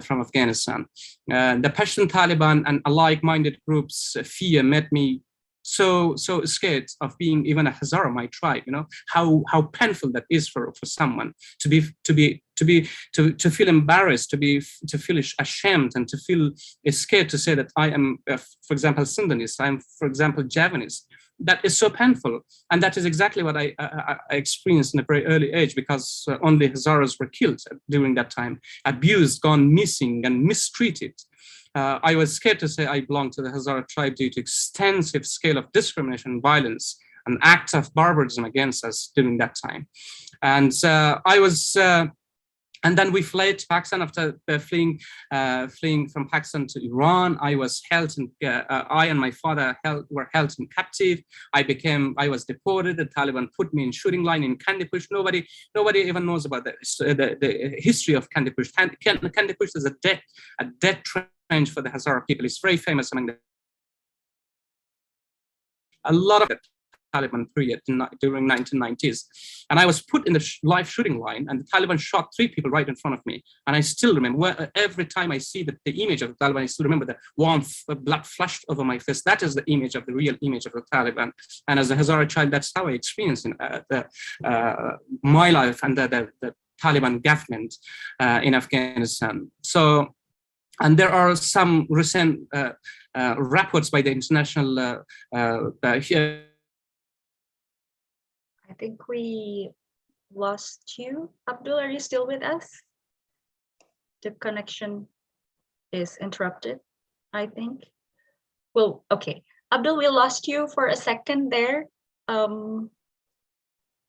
from Afghanistan. The Pashtun Taliban and like-minded groups' fear made me so scared of being even a Hazara, my tribe. You know how painful that is for someone to feel embarrassed, to feel ashamed, and to feel scared to say that I am, for example, Sundanese, I am, for example, Javanese. That is so painful, and that is exactly what I experienced in a very early age, because only Hazaras were killed during that time, abused, gone missing, and mistreated. I was scared to say I belonged to the Hazara tribe due to extensive scale of discrimination, violence, and acts of barbarism against us during that time. And and then we fled to Pakistan after fleeing from Pakistan to Iran. I was held in, I and my father were held in captive. I was deported. The Taliban put me in shooting line in Kandipush. Nobody even knows about the history of Kandipush. Kandipush is a death trench for the Hazara people. It's very famous among a lot of it. Taliban period during 1990s, and I was put in the live shooting line, and the Taliban shot 3 people right in front of me. And I still remember, every time I see the image of the Taliban, I still remember the warmth, blood flushed over my face. That is the image of the real image of the Taliban. And as a Hazara child, that's how I experienced my life under the Taliban government in Afghanistan. So, and there are some recent reports by the international I think we lost you. Abdul, are you still with us? The connection is interrupted, I think. Well, okay. Abdul, we lost you for a second there.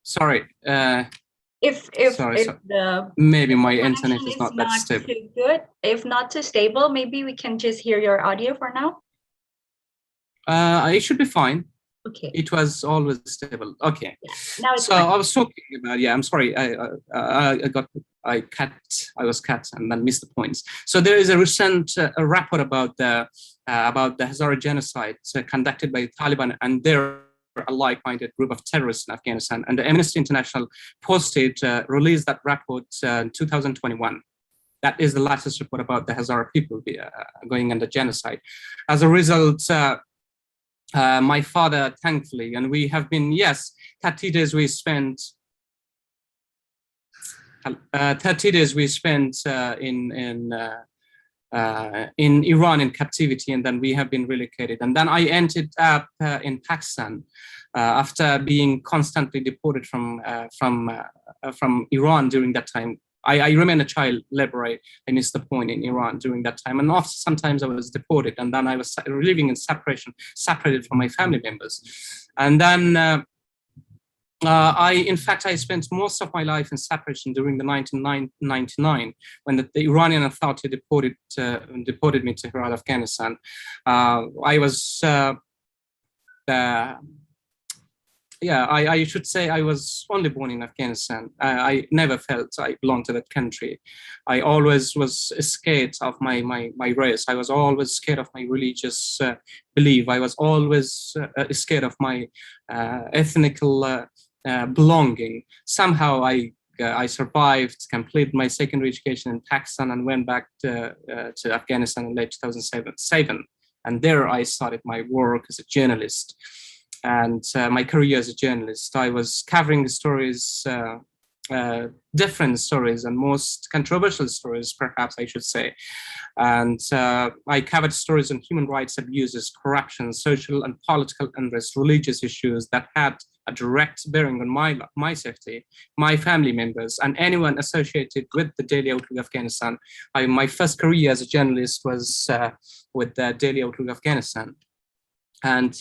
Sorry. If the maybe my internet is not that stable. Too good. If not too stable, maybe we can just hear your audio for now. It should be fine. Okay. It was always stable. Okay. Yeah, now it's so fine. I was talking about, I'm sorry, I was cut and then missed the points. So there is a recent report about the Hazara genocide conducted by the Taliban and their a like-minded group of terrorists in Afghanistan. And the Amnesty International released that report in 2021. That is the latest report about the Hazara people going under genocide. As a result, my father, thankfully, and we have been, 30 days we spent 30 days we spent in Iran in captivity, and then we have been relocated. And then I ended up in Pakistan after being constantly deported from Iran during that time. I remained a child labor. I missed the point in Iran during that time. And after sometimes I was deported, and then I was living in separated from my family members. And then in fact, I spent most of my life in separation during the 1999, when the Iranian authority deported me to Herat, Afghanistan. I was, I should say I was only born in Afghanistan. I never felt I belonged to that country. I always was scared of my race. I was always scared of my religious belief. I was always scared of my ethnical belonging. Somehow I survived, completed my secondary education in Pakistan, and went back to Afghanistan in late 2007. And there I started my work as a journalist. And my career as a journalist, I was covering the stories, different stories, and most controversial stories, perhaps I should say. And I covered stories on human rights abuses, corruption, social and political unrest, religious issues that had a direct bearing on my safety, my family members, and anyone associated with the Daily Outlook Afghanistan. My first career as a journalist was with the Daily Outlook Afghanistan. And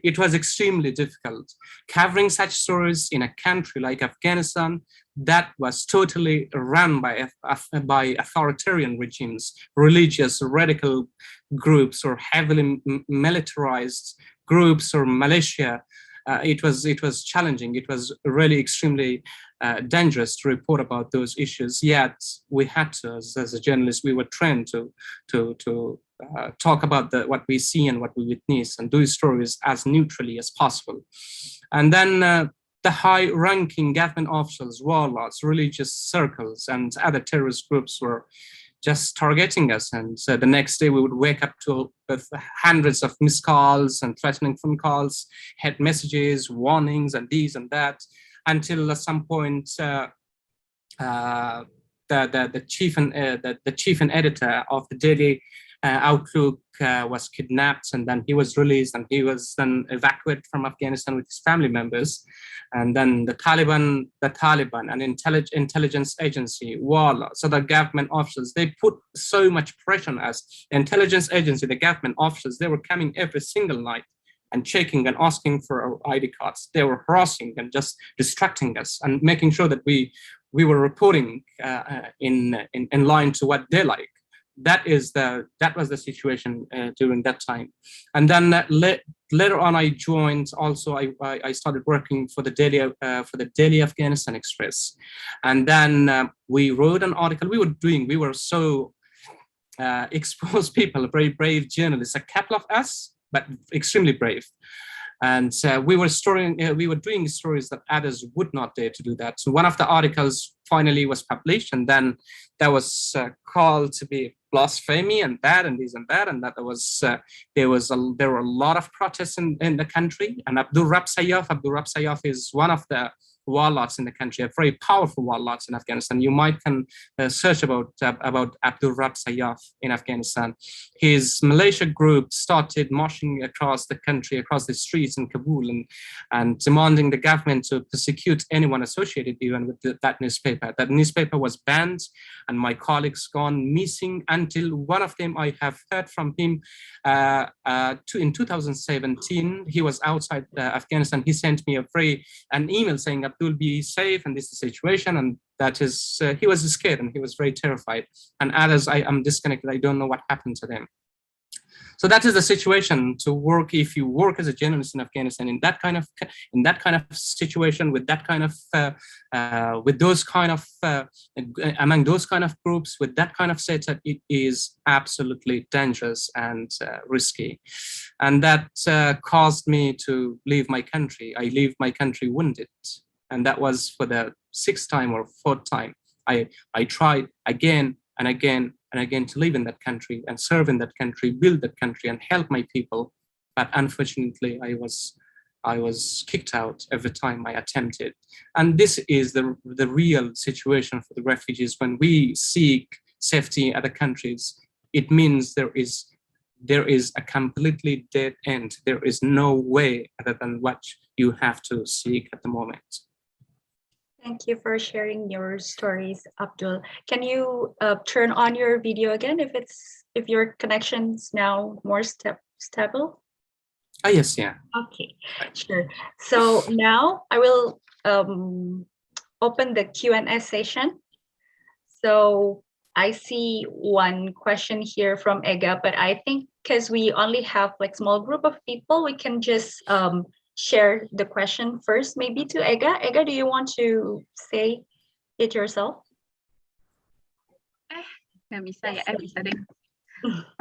it was extremely difficult covering such stories in a country like Afghanistan that was totally run by authoritarian regimes, religious radical groups, or heavily militarized groups, or militia. It was challenging. It was really extremely dangerous to report about those issues. Yet we had to, as a journalist, we were trained to talk about what we see and what we witness, and do stories as neutrally as possible. And then the high-ranking government officials, warlords, religious circles, and other terrorist groups were just targeting us. And so the next day we would wake up with hundreds of missed calls and threatening phone calls, head messages, warnings, and these and that, until at some point the chief and editor of the daily Outlook was kidnapped, and then he was released, and he was then evacuated from Afghanistan with his family members. And then the Taliban, an intelligence agency, warlords, so the government officials, they put so much pressure on us. The intelligence agency, the government officials, they were coming every single night and checking and asking for our ID cards. They were harassing and just distracting us and making sure that we were reporting in line to what they like. That was the situation during that time. And then later on, I joined. Also, I started working for the Daily Afghanistan Express, and then we wrote an article. We were so exposed people, very brave journalists. A couple of us, but extremely brave. And we were doing stories that others would not dare to do that. So one of the articles finally was published, and then that was called to be blasphemy and that and this and that, and that there were a lot of protests in the country. And Abdul-Rab Sayyaf is one of the warlords in the country, a very powerful warlords in Afghanistan. You might can search about Abdul-Rab-Sayyaf in Afghanistan. His militia group started marching across the country, across the streets in Kabul, and demanding the government to persecute anyone associated even with that newspaper. That newspaper was banned, and my colleagues gone missing until one of them, I have heard from him in 2017. He was outside Afghanistan. He sent me an email saying, Abdul, be safe, and this is the situation. And that is, he was scared and he was very terrified. And others, I am disconnected. I don't know what happened to them. So that is the situation to work. If you work as a journalist in Afghanistan in that kind of situation, with that kind of with those kind of among those kind of groups, with that kind of setup, it is absolutely dangerous and risky. And that caused me to leave my country. I leave my country wounded, and that was for the 6th time or 4th time. I tried again and again and again to live in that country and serve in that country, build that country and help my people. But unfortunately, I was kicked out every time I attempted. And this is the real situation for the refugees. When we seek safety in other countries, it means there is a completely dead end. There is no way other than what you have to seek at the moment. Thank you for sharing your stories, Abdul. Can you turn on your video again if your connection's now more stable? Yes, yeah. Okay, sure. So now I will open the Q&A session. So I see one question here from Ega, but I think because we only have like small group of people, we can just share the question first, maybe to Ega. Ega, do you want to say it yourself? Nggak bisa ya? Bisa deh.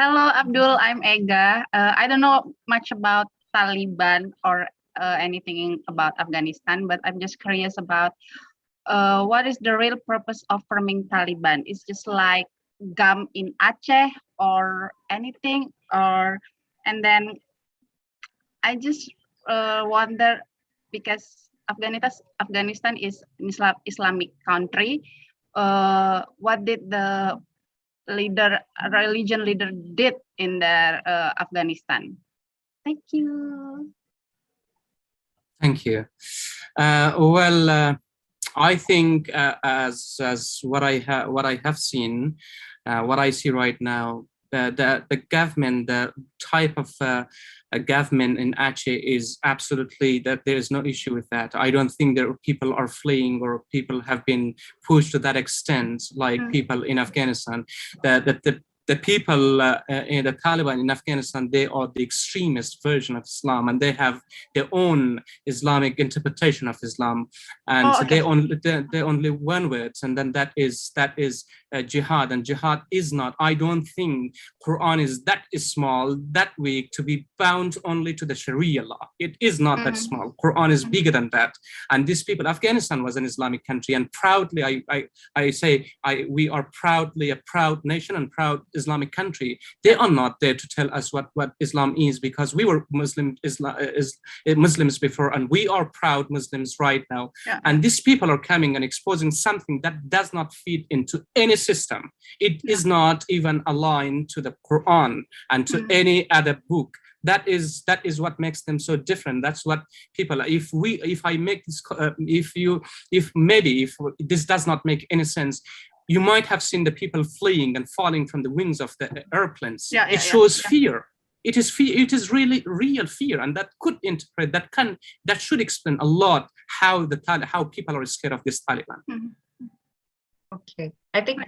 Hello, Abdul. I'm Ega. I don't know much about Taliban or anything about Afghanistan, but I'm just curious about what is the real purpose of forming Taliban? It's just like GAM in Aceh or anything, and then I just wonder, because Afghanistan is an Islamic country. What did the religion leader did in their Afghanistan? Thank you. Thank you. Well, I think as what I have seen, what I see right now, the government, the type of government in Aceh is absolutely that there is no issue with that. I don't think there are people are fleeing or people have been pushed to that extent like people in Afghanistan. The people in the Taliban in Afghanistan, they are the extremist version of Islam, and they have their own Islamic interpretation of Islam, and so they only one word, and then that is jihad, and jihad is not. I don't think Quran is that small, that weak to be bound only to the Sharia law. It is not that small. Quran is bigger than that, and these people, Afghanistan was an Islamic country, and proudly, I say, we are proudly a proud nation and proud Islamic country. They are not there to tell us what Islam is, because we were Muslims before, and we are proud Muslims right now. And these people are coming and exposing something that does not fit into any system. It is not even aligned to the Quran and to any other book. That is what makes them so different. That's what people. If I make this, if this does not make any sense, you might have seen the people fleeing and falling from the wings of the airplanes. It shows fear. It is fear. It is really real fear, and that could interpret. That should explain a lot how people are scared of this Taliban. Okay, I think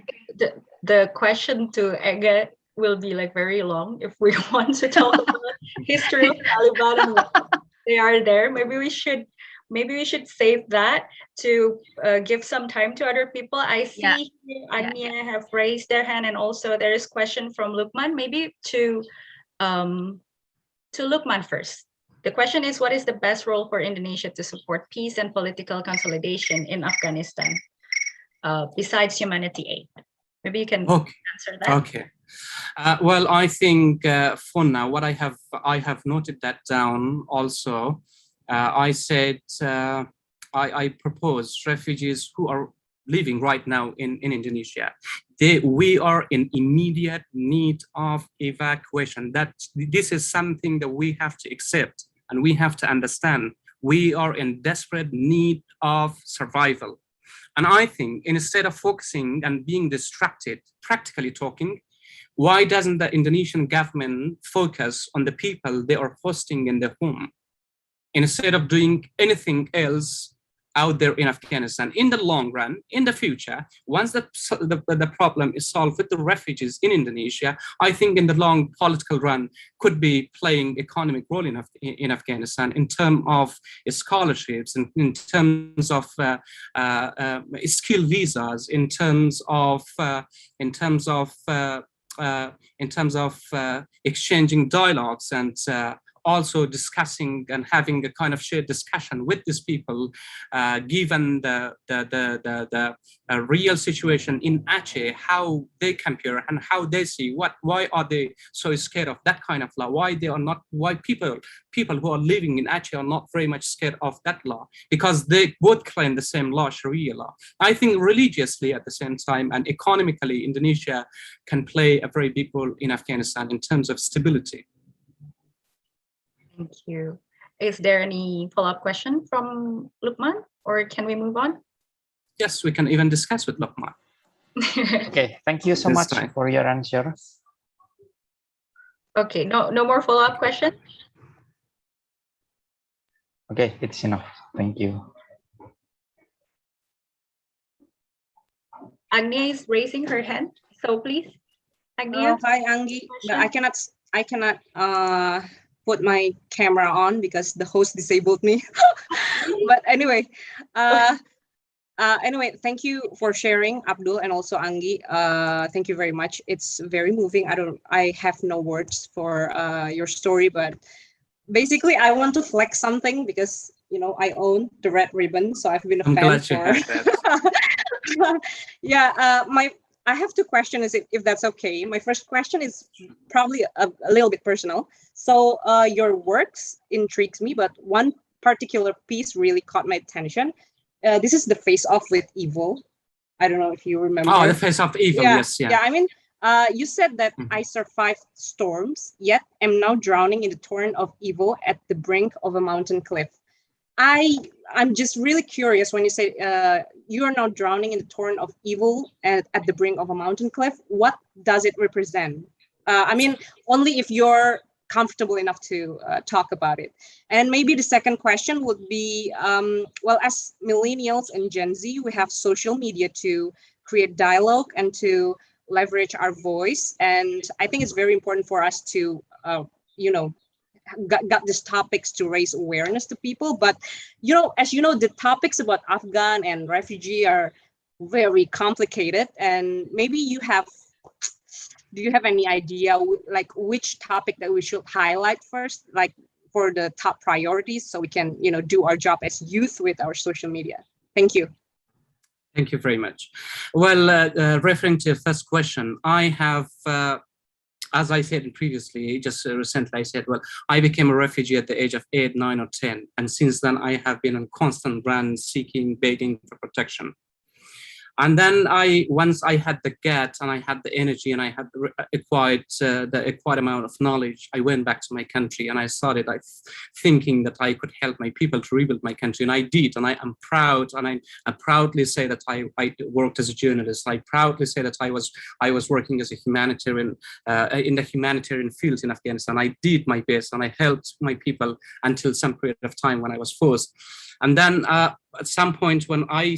the question to Ega will be like very long if we want to talk about history of Taliban and what they are there. Maybe we should save that to give some time to other people. I see Anya have raised their hand, and also there is question from Lukman. Maybe to Lukman first. The question is, what is the best role for Indonesia to support peace and political consolidation in Afghanistan, besides humanity aid? Maybe you can answer that. Okay. Well, I think for now, what I have noted that down also. I said I propose refugees who are living right now in Indonesia. We are in immediate need of evacuation. This is something that we have to accept and we have to understand. We are in desperate need of survival. And I think instead of focusing and being distracted, practically talking, why doesn't the Indonesian government focus on the people they are hosting in their home, instead of doing anything else out there in Afghanistan? In the long run, in the future, once the problem is solved with the refugees in Indonesia, I think in the long political run could be playing economic role in Afghanistan in terms of scholarships, in terms of skill visas, in terms of exchanging dialogues, and also discussing and having a kind of shared discussion with these people, given the real situation in Aceh, how they compare and how they see why are they so scared of that kind of law? Why people who are living in Aceh are not very much scared of that law? Because they both claim the same law, Sharia law. I think religiously at the same time and economically, Indonesia can play a very big role in Afghanistan in terms of stability. Thank you. Is there any follow-up question from Lukman, or can we move on? Yes, we can even discuss with Lukman. Okay, thank you so much for your answer. Okay, no more follow-up question? Okay, it's enough. Thank you. Agnia is raising her hand, so please, Agnia. Hi, Anggi. No, I cannot put my camera on because the host disabled me. But anyway, thank you for sharing, Abdul, and also Anggi. Thank you very much. It's very moving. I have no words for your story, but basically I want to flex something because I own the red ribbon, so I've been a fan for. I have two questions, if that's okay. My first question is probably a little bit personal. So your works intrigues me, but one particular piece really caught my attention. This is the Face Off with Evil. I don't know if you remember. Oh, the Face Off Evil, yes. Yeah, I mean, you said that I survived storms, yet am now drowning in the torrent of evil at the brink of a mountain cliff. I'm just really curious when you say you are now drowning in the torrent of evil at the brink of a mountain cliff. What does it represent? I mean, only if you're comfortable enough to talk about it. And maybe the second question would be, well, as millennials and Gen Z, we have social media to create dialogue and to leverage our voice. And I think it's very important for us to, got these topics to raise awareness to people. But, as you know, the topics about Afghan and refugee are very complicated. And maybe do you have any idea like which topic that we should highlight first, like for the top priorities, so we can, do our job as youth with our social media? Thank you. Thank you very much. Well, referring to your first question, I have, as I said previously, just recently, I said, well, I became a refugee at the age of 8, 9, or 10. And since then, I have been on constant run, seeking, begging for protection. And then once I had the guts and I had the energy and I had acquired amount of knowledge, I went back to my country and I started thinking that I could help my people to rebuild my country, and I did. And I am proud, and I proudly say that I worked as a journalist. I proudly say that I was working as a humanitarian in the humanitarian field in Afghanistan. I did my best and I helped my people until some period of time when I was forced. And then at some point when I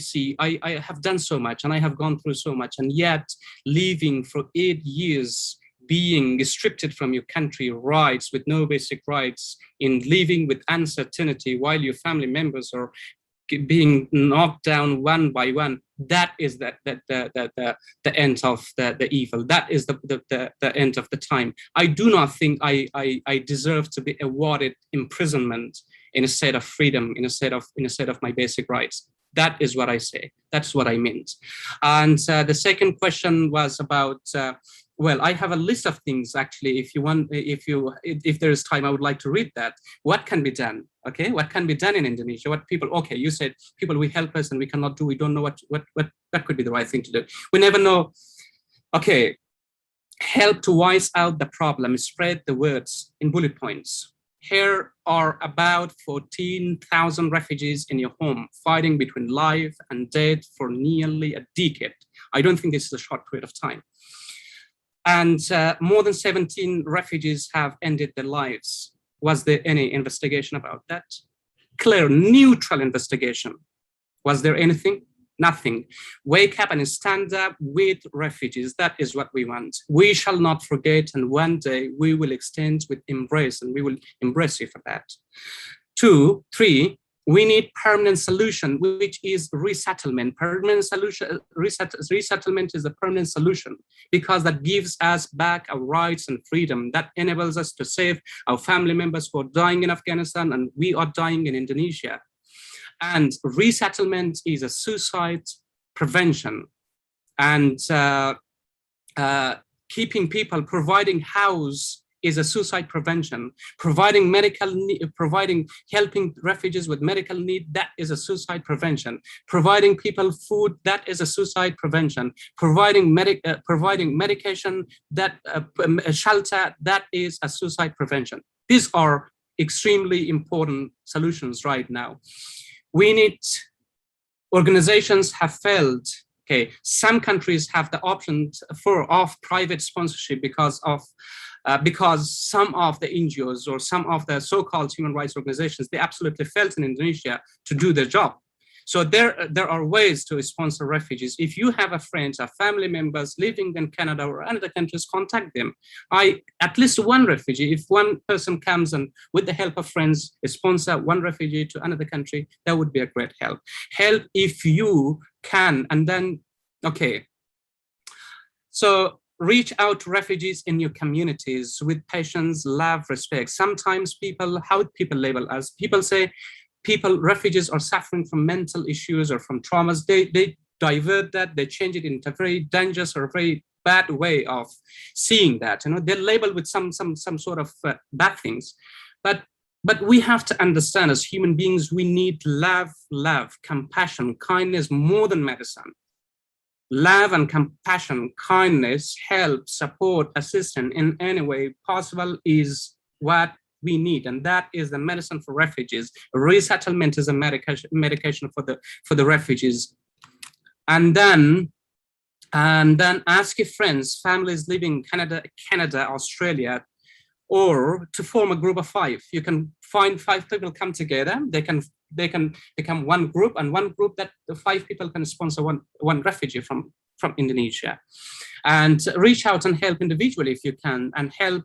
have done so much and I have gone through so much, and yet living for 8 years, being restricted from your country rights with no basic rights, in living with uncertainty while your family members are being knocked down one by one, that is the end of the evil. That is the end of the time. I do not think I deserve to be awarded imprisonment in a state of freedom, in a state of my basic rights. That is what I say. That's what I meant. And the second question was about. Well, I have a list of things actually. If there is time, I would like to read that. What can be done? Okay, what can be done in Indonesia? What people? Okay, you said people will help us and we cannot do. We don't know what could be the right thing to do. We never know. Okay, help to voice out the problem. Spread the words in bullet points. Here are about 14,000 refugees in your home, fighting between life and death for nearly a decade. I don't think this is a short period of time. And more than 17 refugees have ended their lives. Was there any investigation about that? Clear, neutral investigation. Was there anything? Nothing. Wake up and stand up with refugees. That is what we want. We shall not forget, and one day we will extend with embrace, and we will embrace you for that. 2, 3, we need permanent solution, which is resettlement. Permanent solution, resettlement is a permanent solution because that gives us back our rights and freedom. That enables us to save our family members who are dying in Afghanistan, and we are dying in Indonesia. And resettlement is a suicide prevention, and keeping people, providing house is a suicide prevention. Providing helping refugees with medical need, that is a suicide prevention. Providing people food, that is a suicide prevention. Providing medication, shelter, that is a suicide prevention. These are extremely important solutions right now. We need, organizations have failed. Okay, some countries have the option of private sponsorship because some of the NGOs or some of the so-called human rights organizations, they absolutely failed in Indonesia to do their job. So there are ways to sponsor refugees. If you have a friend, or family members living in Canada or other countries, contact them. At least one refugee, if one person comes and with the help of friends, sponsor one refugee to another country, that would be a great help. Help if you can, and then, okay. So reach out to refugees in your communities with patience, love, respect. Sometimes how people label us, people say, refugees are suffering from mental issues or from traumas. They divert that, they change it into a very dangerous or very bad way of seeing that. They're labeled with some sort of bad things. But we have to understand, as human beings, we need love, compassion, kindness more than medicine. Love and compassion, kindness, help, support, assistance in any way possible is what we need, and that is the medicine for refugees. Resettlement is a medication for the refugees. And then ask your friends, families living in Canada, Australia, or to form a group of 5. You can find 5 people come together. They can become one group, and one group that the 5 people can sponsor one refugee from Indonesia, and reach out and help individually if you can, and help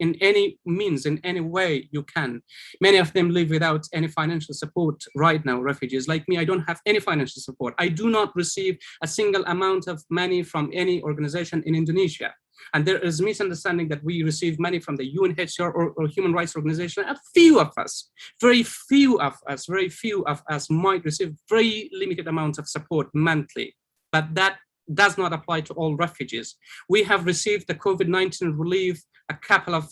in any means, in any way you can. Many of them live without any financial support right now. Refugees like me, I don't have any financial support. I do not receive a single amount of money from any organization in Indonesia. And there is misunderstanding that we receive money from the UNHCR or human rights organization. A few of us, very few of us might receive very limited amounts of support monthly, but that does not apply to all refugees. We have received the COVID-19 relief a couple of,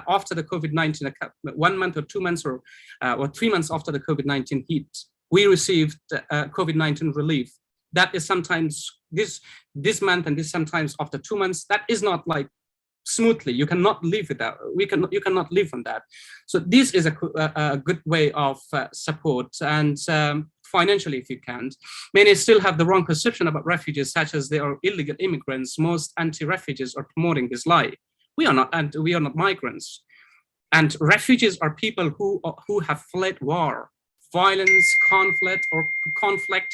after the COVID-19, 1 month or 2 months or 3 months after the COVID-19 hit, we received COVID-19 relief. That is sometimes this month, and this sometimes after 2 months. That is not like smoothly. You cannot live without. You cannot live on that. So this is a good way of support, and financially, if you can't. Many still have the wrong perception about refugees, such as they are illegal immigrants. Most anti-refugees are promoting this lie. We are not migrants, and refugees are people who have fled war, violence, conflict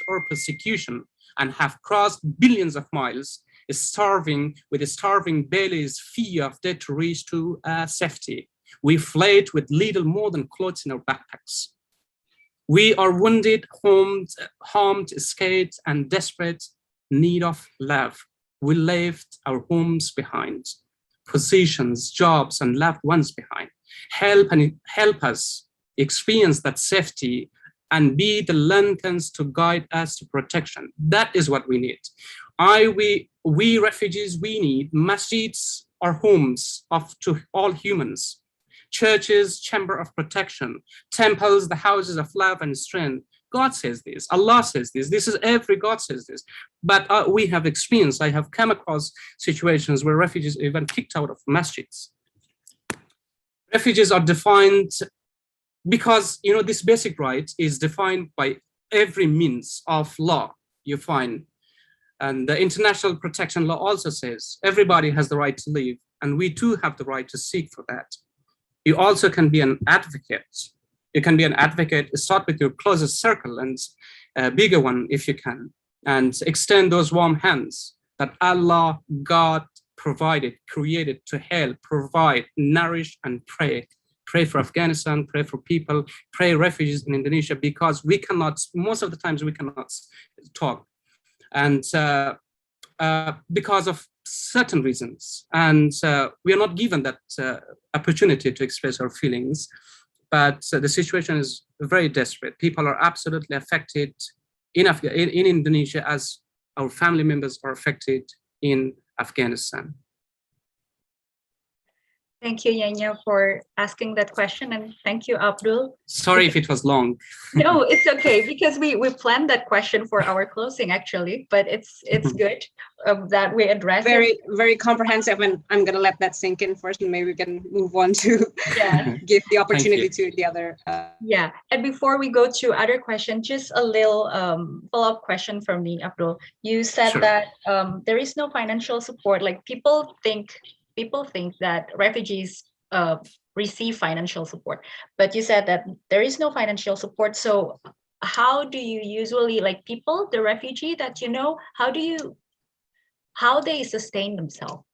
or persecution, and have crossed billions of miles, with starving bellies, fear of death to reach to safety. We fled with little more than clothes in our backpacks. We are wounded, harmed, scared, and desperate, need of love. We left our homes behind, positions, jobs, and loved ones behind. Help us experience that safety and be the lanterns to guide us to protection. That is what we need. We refugees, we need masjids or homes to all humans. Churches, chamber of protection, temples, the houses of love and strength. God says this, Allah says this, every God says this. But we have experienced, I have come across situations where refugees are even kicked out of masjids. Refugees are defined because, this basic right is defined by every means of law you find. And the international protection law also says everybody has the right to live, and we too have the right to seek for that. You also can be an advocate. You can be an advocate, start with your closest circle and a bigger one if you can, and extend those warm hands that Allah, God provided, created to help, provide, nourish, and pray. Pray for Afghanistan, pray for people, pray refugees in Indonesia, because we cannot, most of the times we cannot talk. And because of certain reasons, and we are not given that opportunity to express our feelings, but the situation is very desperate. People are absolutely affected in Indonesia as our family members are affected in Afghanistan. Thank you, Yanya, for asking that question, and thank you, Abdul. Sorry if it was long. No, it's okay, because we planned that question for our closing actually, but it's good that we address it. Very comprehensive, and I'm gonna let that sink in first, and maybe we can move on to give the opportunity to the other. Yeah, and before we go to other questions, just a little follow-up question from me, Abdul. You said that there is no financial support. Like people think that refugees receive financial support, but you said that there is no financial support. So how do you usually, like people, the refugee that how they sustain themselves?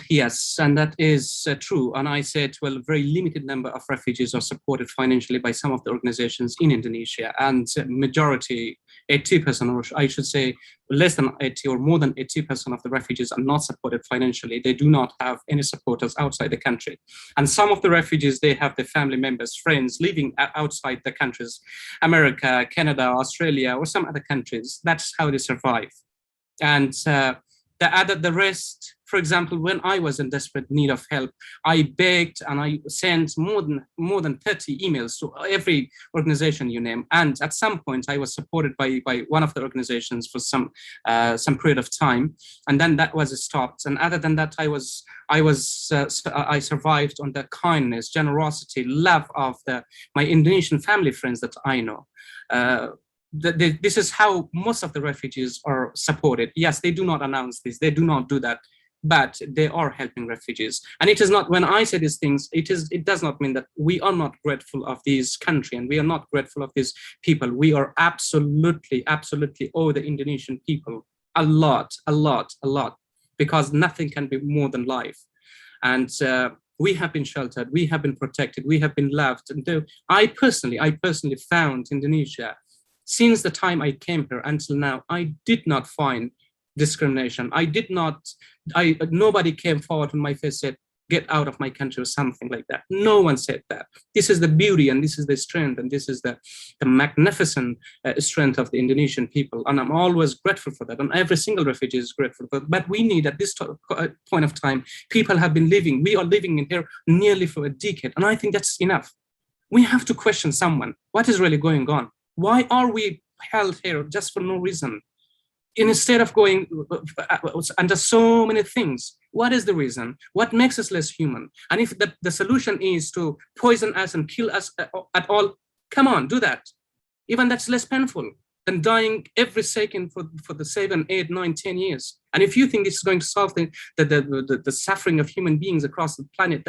Yes, and that is true. And I said, well, a very limited number of refugees are supported financially by some of the organizations in Indonesia, and majority, 80%, or I should say less than 80 or more than 80% of the refugees are not supported financially. They do not have any supporters outside the country. And some of the refugees, they have their family members, friends living outside the countries, America, Canada, Australia, or some other countries. That's how they survive. And the rest, for example, when I was in desperate need of help, I begged and I sent more than 30 emails to every organization you name. And at some point, I was supported by one of the organizations for some period of time, and then that was stopped. And other than that, I survived on the kindness, generosity, love of my Indonesian family friends that I know. This is how most of the refugees are supported. Yes, they do not announce this. They do not do that. but they are helping refugees. And it is not, when I say these things, it does not mean that we are not grateful of this country and we are not grateful of these people. We are absolutely owe the Indonesian people a lot, because nothing can be more than life. And we have been sheltered, we have been protected, we have been loved. And though I personally found Indonesia, since the time I came here until now, I did not find discrimination. Nobody came forward on my face said, get out of my country or something like that. No one said that. This is the beauty and this is the strength and this is the magnificent strength of the Indonesian people. And I'm always grateful for that. And every single refugee is grateful for that. But we need, at this point of time, people have been living, we are living in here nearly for a decade. And I think that's enough. We have to question someone. What is really going on? Why are we held here just for no reason? Instead of going under so many things, what is the reason? What makes us less human? And if the solution is to poison us and kill us at all, come on, do that. Even that's less painful than dying every second for the 7, 8, 9, 10 years. And if you think this is going to solve the suffering of human beings across the planet,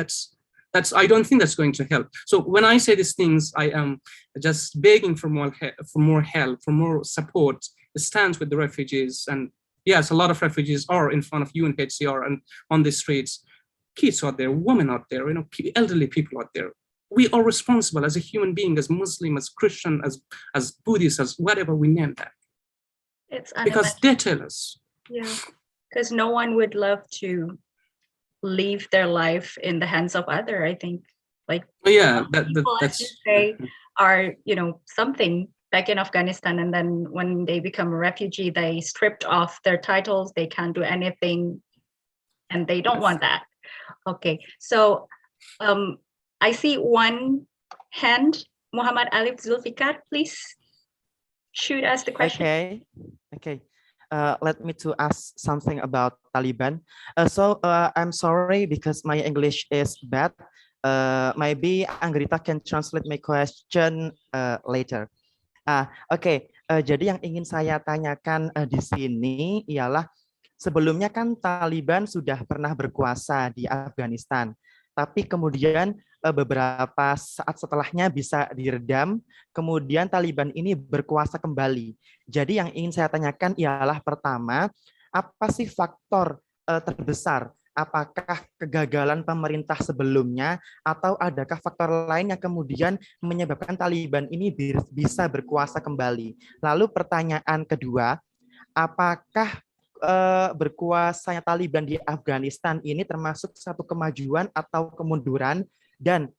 I don't think that's going to help. So when I say these things, I am just begging for more help, for more support, stands with the refugees. And yes, a lot of refugees are in front of UNHCR and on the streets. Kids out there, women out there, elderly people out there. We are responsible as a human being, as Muslim, as Christian, as Buddhist, as whatever we name that. It's because they tell us. Yeah, because no one would love to leave their life in the hands of other. I think, like, yeah, people, as you say, are something back in Afghanistan, and then when they become a refugee, they stripped off their titles, they can't do anything, and they don't want that. Okay, so I see one hand. Muhammad Alif Zulfikar, please shoot us the question. Okay. Let me to ask something about Taliban. I'm sorry because my English is bad. Maybe Angrita can translate my question later. Jadi yang ingin saya tanyakan di sini ialah sebelumnya kan Taliban sudah pernah berkuasa di Afghanistan, tapi kemudian beberapa saat setelahnya bisa diredam, kemudian Taliban ini berkuasa kembali. Jadi yang ingin saya tanyakan ialah pertama, apa sih faktor terbesar? Apakah kegagalan pemerintah sebelumnya atau adakah faktor lain yang kemudian menyebabkan Taliban ini bisa berkuasa kembali? Lalu pertanyaan kedua, apakah berkuasanya Taliban di Afghanistan ini termasuk satu kemajuan atau kemunduran, dan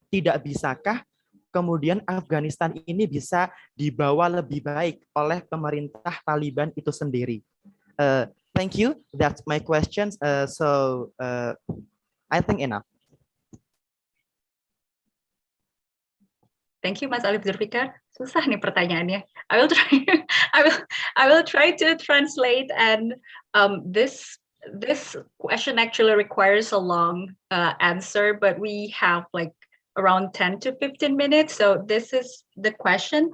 tidak bisakah kemudian Afghanistan ini bisa dibawa lebih baik oleh pemerintah Taliban itu sendiri? Thank you. That's my questions. I think enough. Thank you, Mas Alif Zulfikar. Susah nih pertanyaannya. I will try to translate, and this question actually requires a long answer, but we have like around 10 to 15 minutes. So this is the question.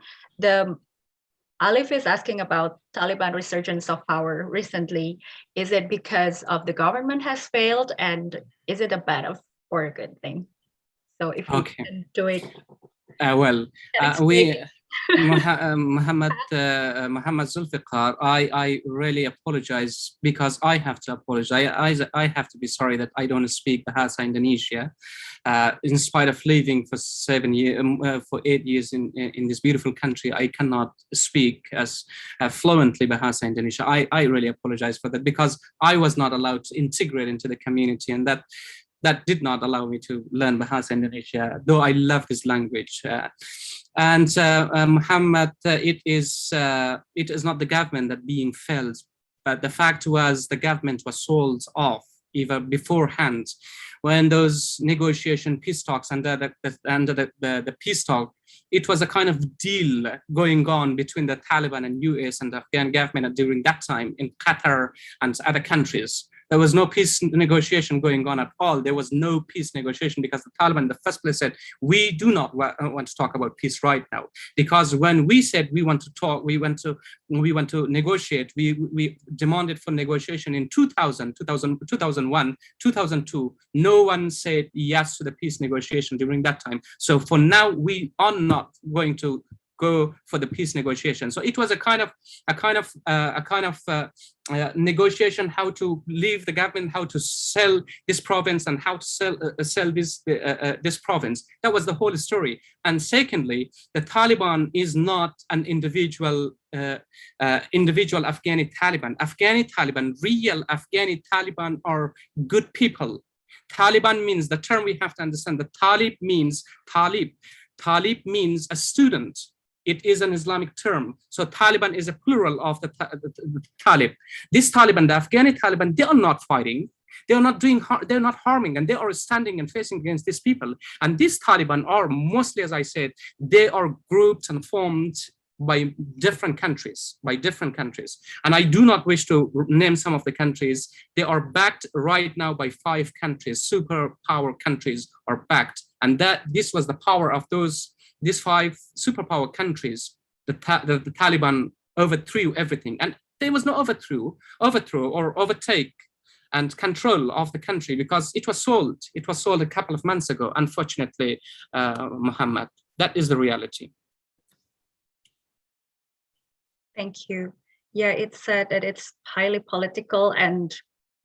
Alif is asking about Taliban resurgence of power recently. Is it because of the government has failed, and is it a bad or a good thing? So if you can do it. Muhammad Zulfikar, I really apologize because I have to apologize. I have to be sorry that I don't speak Bahasa Indonesia. In spite of living for 8 years in this beautiful country, I cannot speak as fluently Bahasa Indonesia. I really apologize for that because I was not allowed to integrate into the community, and that did not allow me to learn Bahasa Indonesia, though I love this language. Muhammad, it is not the government that being failed, but the fact was the government was sold off even beforehand. When those negotiation peace talks under the peace talk, it was a kind of deal going on between the Taliban and US and the Afghan government during that time in Qatar and other countries. There was no peace negotiation going on at all. There was no peace negotiation because the Taliban in the first place said, we do not want to talk about peace right now. Because when we said we want to talk, we want to negotiate, we demanded for negotiation in 2000, 2001, 2002. No one said yes to the peace negotiation during that time. So for now, we are not going to go for the peace negotiation. So it was a kind of negotiation, how to leave the government, how to sell this province, and how to sell this province. That was the whole story. And secondly, the Taliban is not an individual Afghani Taliban. Afghani Taliban, real Afghani Taliban are good people. Taliban means, the term we have to understand, the Talib means Talib. Talib means a student. It is an Islamic term. So Taliban is a plural of the Talib. This Taliban, the Afghani Taliban, they are not fighting. They are not doing harm, they're not harming, and they are standing and facing against these people. And these Taliban are mostly, as I said, they are grouped and formed by different countries, And I do not wish to name some of the countries. They are backed right now by 5 countries, superpower countries are backed. And this was the power of these 5 superpower countries. The Taliban overthrew everything, and there was no overthrow or overtake and control of the country, because it was sold a couple of months ago, unfortunately, Muhammad. That is the reality. Thank you. Yeah, it's said that it's highly political, and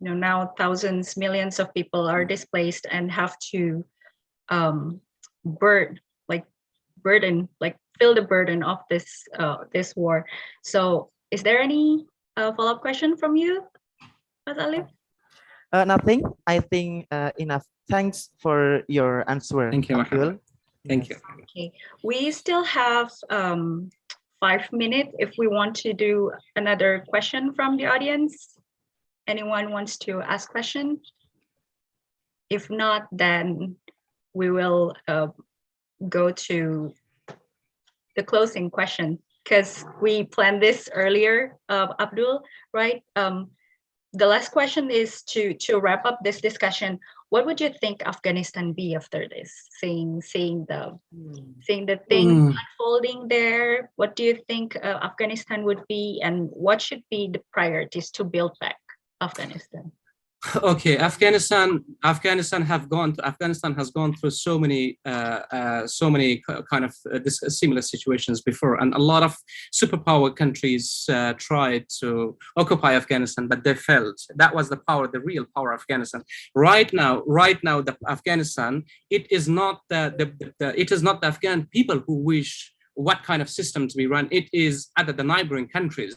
now thousands, millions of people are displaced and have to feel the burden of this war. So is there any follow-up question from you, Mas Alif? Nothing. I think enough. Thanks for your answer. Thank you, Abdul. Thank you. Okay, we still have 5 minutes if we want to do another question from the audience. Anyone wants to ask question? If not, then we will go to the closing question, because we planned this earlier, Abdul, right? The last question is to wrap up this discussion. What would you think Afghanistan be after this? Seeing the things unfolding there, what do you think Afghanistan would be, and what should be the priorities to build back Afghanistan? Okay, Afghanistan has gone through so many kind of similar situations before, and a lot of superpower countries tried to occupy Afghanistan, but they failed. That was the real power of Afghanistan. Right now, the Afghanistan, it is not the Afghan people who wish what kind of system to be run. It is other the neighboring countries,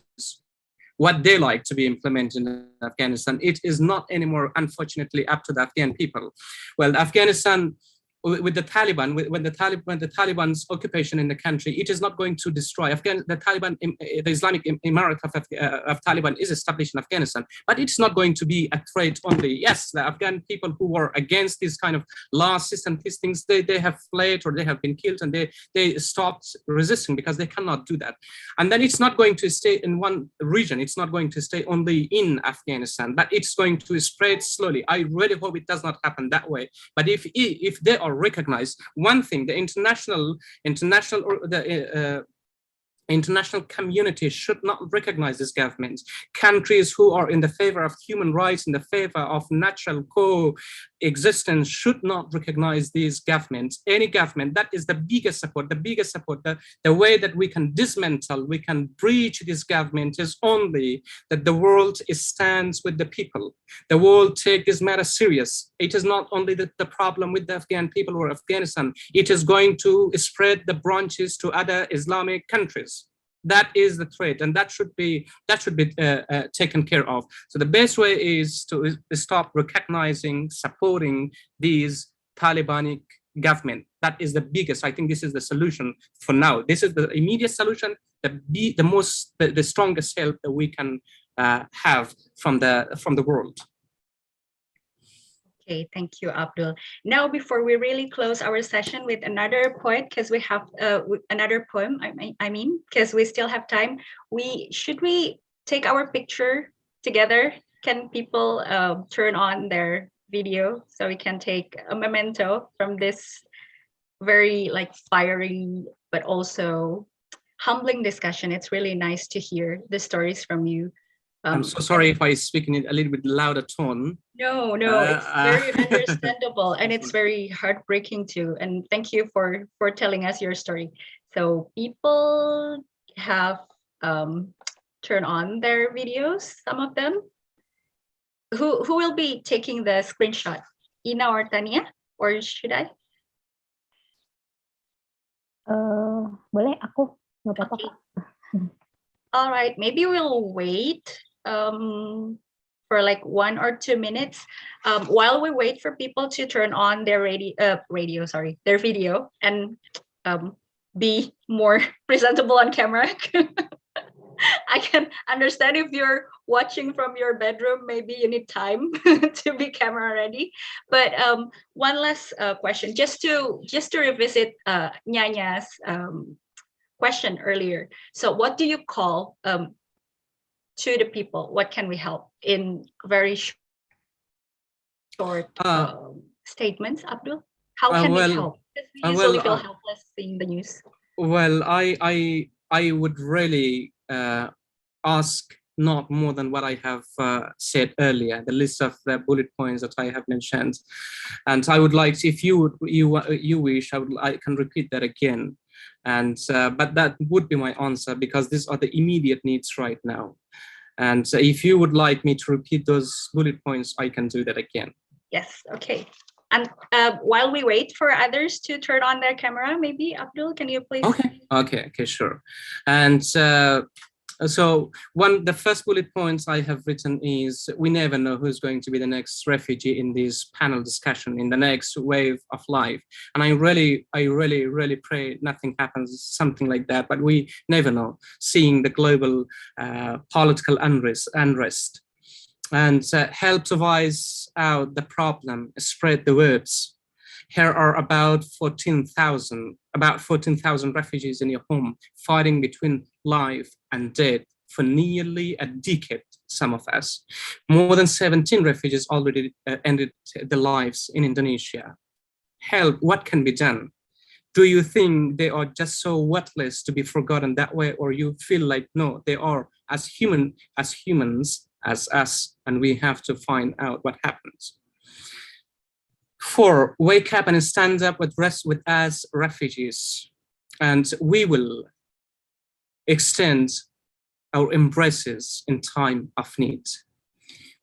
what they like to be implemented in Afghanistan. It is not anymore, unfortunately, up to the Afghan people. Well, Afghanistan, with the Taliban, when the Taliban's occupation in the country, it is not going to destroy the Taliban. The Islamic Emirate of Taliban is established in Afghanistan, but it's not going to be a threat only. Yes, the Afghan people who were against this kind of law system, these things, they have fled or they have been killed, and they stopped resisting because they cannot do that. And then it's not going to stay in one region. It's not going to stay only in Afghanistan, but it's going to spread slowly. I really hope it does not happen that way. But if they are recognized, one thing, the international community should not recognize these governments. Countries who are in the favor of human rights, in the favor of natural coexistence, should not recognize these governments. Any government, that is the biggest support, the way that we can dismantle, we can breach this government is only that the world stands with the people. The world take this matter serious. It is not only the problem with the Afghan people or Afghanistan, it is going to spread the branches to other Islamic countries. That is the threat, and that should be taken care of. So the best way is to stop recognizing, supporting these Talibanic government. That is the biggest. I think this is the solution for now. This is the immediate solution, the strongest help that we can have from the world. Okay, thank you, Abdul. Now, before we really close our session with another poet, because we have another poem, because we still have time, should we take our picture together? can people turn on their video so we can take a memento from this very like fiery but also humbling discussion. It's really nice to hear the stories from you. I'm so sorry if I speak in a little bit louder tone. No, it's very understandable, and it's very heartbreaking too. And thank you for telling us your story. So people have turned on their videos, some of them. Who will be taking the screenshot? Ina or Tania, or should I? Boleh aku, nggak apa-apa. Okay. All right, maybe we'll wait for like 1 or 2 minutes while we wait for people to turn on their their video and be more presentable on camera. I can understand if you're watching from your bedroom, maybe you need time to be camera ready. But one last question, just to revisit Nyanya's question earlier. So what do you call to the people? What can we help in very short statements, Abdul? How can we help? Because we usually feel helpless seeing the news. Well, I would really ask not more than what I have said earlier, the list of the bullet points that I have mentioned. And I would like, if you wish, I can repeat that again. And but that would be my answer, because these are the immediate needs right now. And if you would like me to repeat those bullet points, I can do that again. Yes, okay. And while we wait for others to turn on their camera, maybe Abdul, can you please? Okay, sure. And so the first bullet points I have written is, we never know who's going to be the next refugee in this panel discussion, in the next wave of life. And I really pray nothing happens, something like that, but we never know, seeing the global political unrest. And help to voice out the problem, spread the words. Here are about 14,000 refugees in your home, fighting between life and death for nearly a decade, some of us. More than 17 refugees already ended their lives in Indonesia. Help, what can be done? Do you think they are just so worthless to be forgotten that way, or you feel like, no, they are as humans as us, and we have to find out what happens? 4, wake up and stand up with us refugees, and we will extend our embraces in time of need.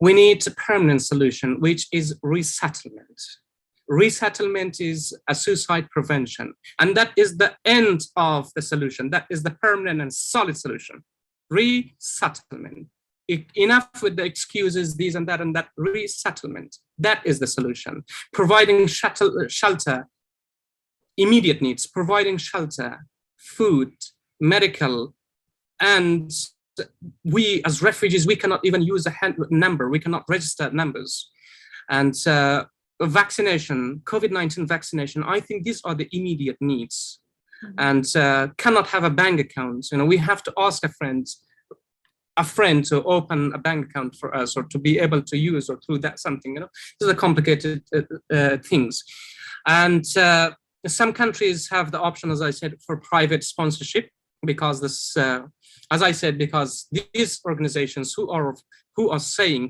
We need a permanent solution, which is resettlement. Resettlement is a suicide prevention, and that is the end of the solution. That is the permanent and solid solution. Resettlement. Enough with the excuses, these and that, resettlement. That is the solution. Providing shelter, immediate needs, providing shelter, food, medical, and we as refugees, we cannot even use a number, we cannot register numbers. And vaccination, COVID-19 vaccination, I think these are the immediate needs. And cannot have a bank account. We have to ask a friend to open a bank account for us, or to be able to use, or through that something. These are complicated things. And some countries have the option, as I said, for private sponsorship, because this, as I said, because these organizations who are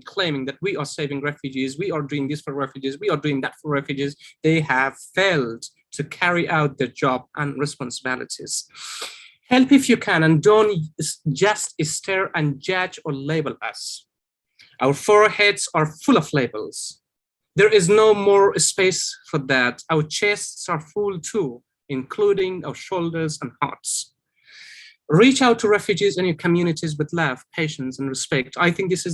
claiming that we are saving refugees, we are doing this for refugees, we are doing that for refugees, they have failed to carry out their job and responsibilities. Help if you can, and don't just stare and judge or label us. Our foreheads are full of labels. There is no more space for that. Our chests are full too, including our shoulders and hearts. Reach out to refugees in your communities with love, patience, and respect. I think these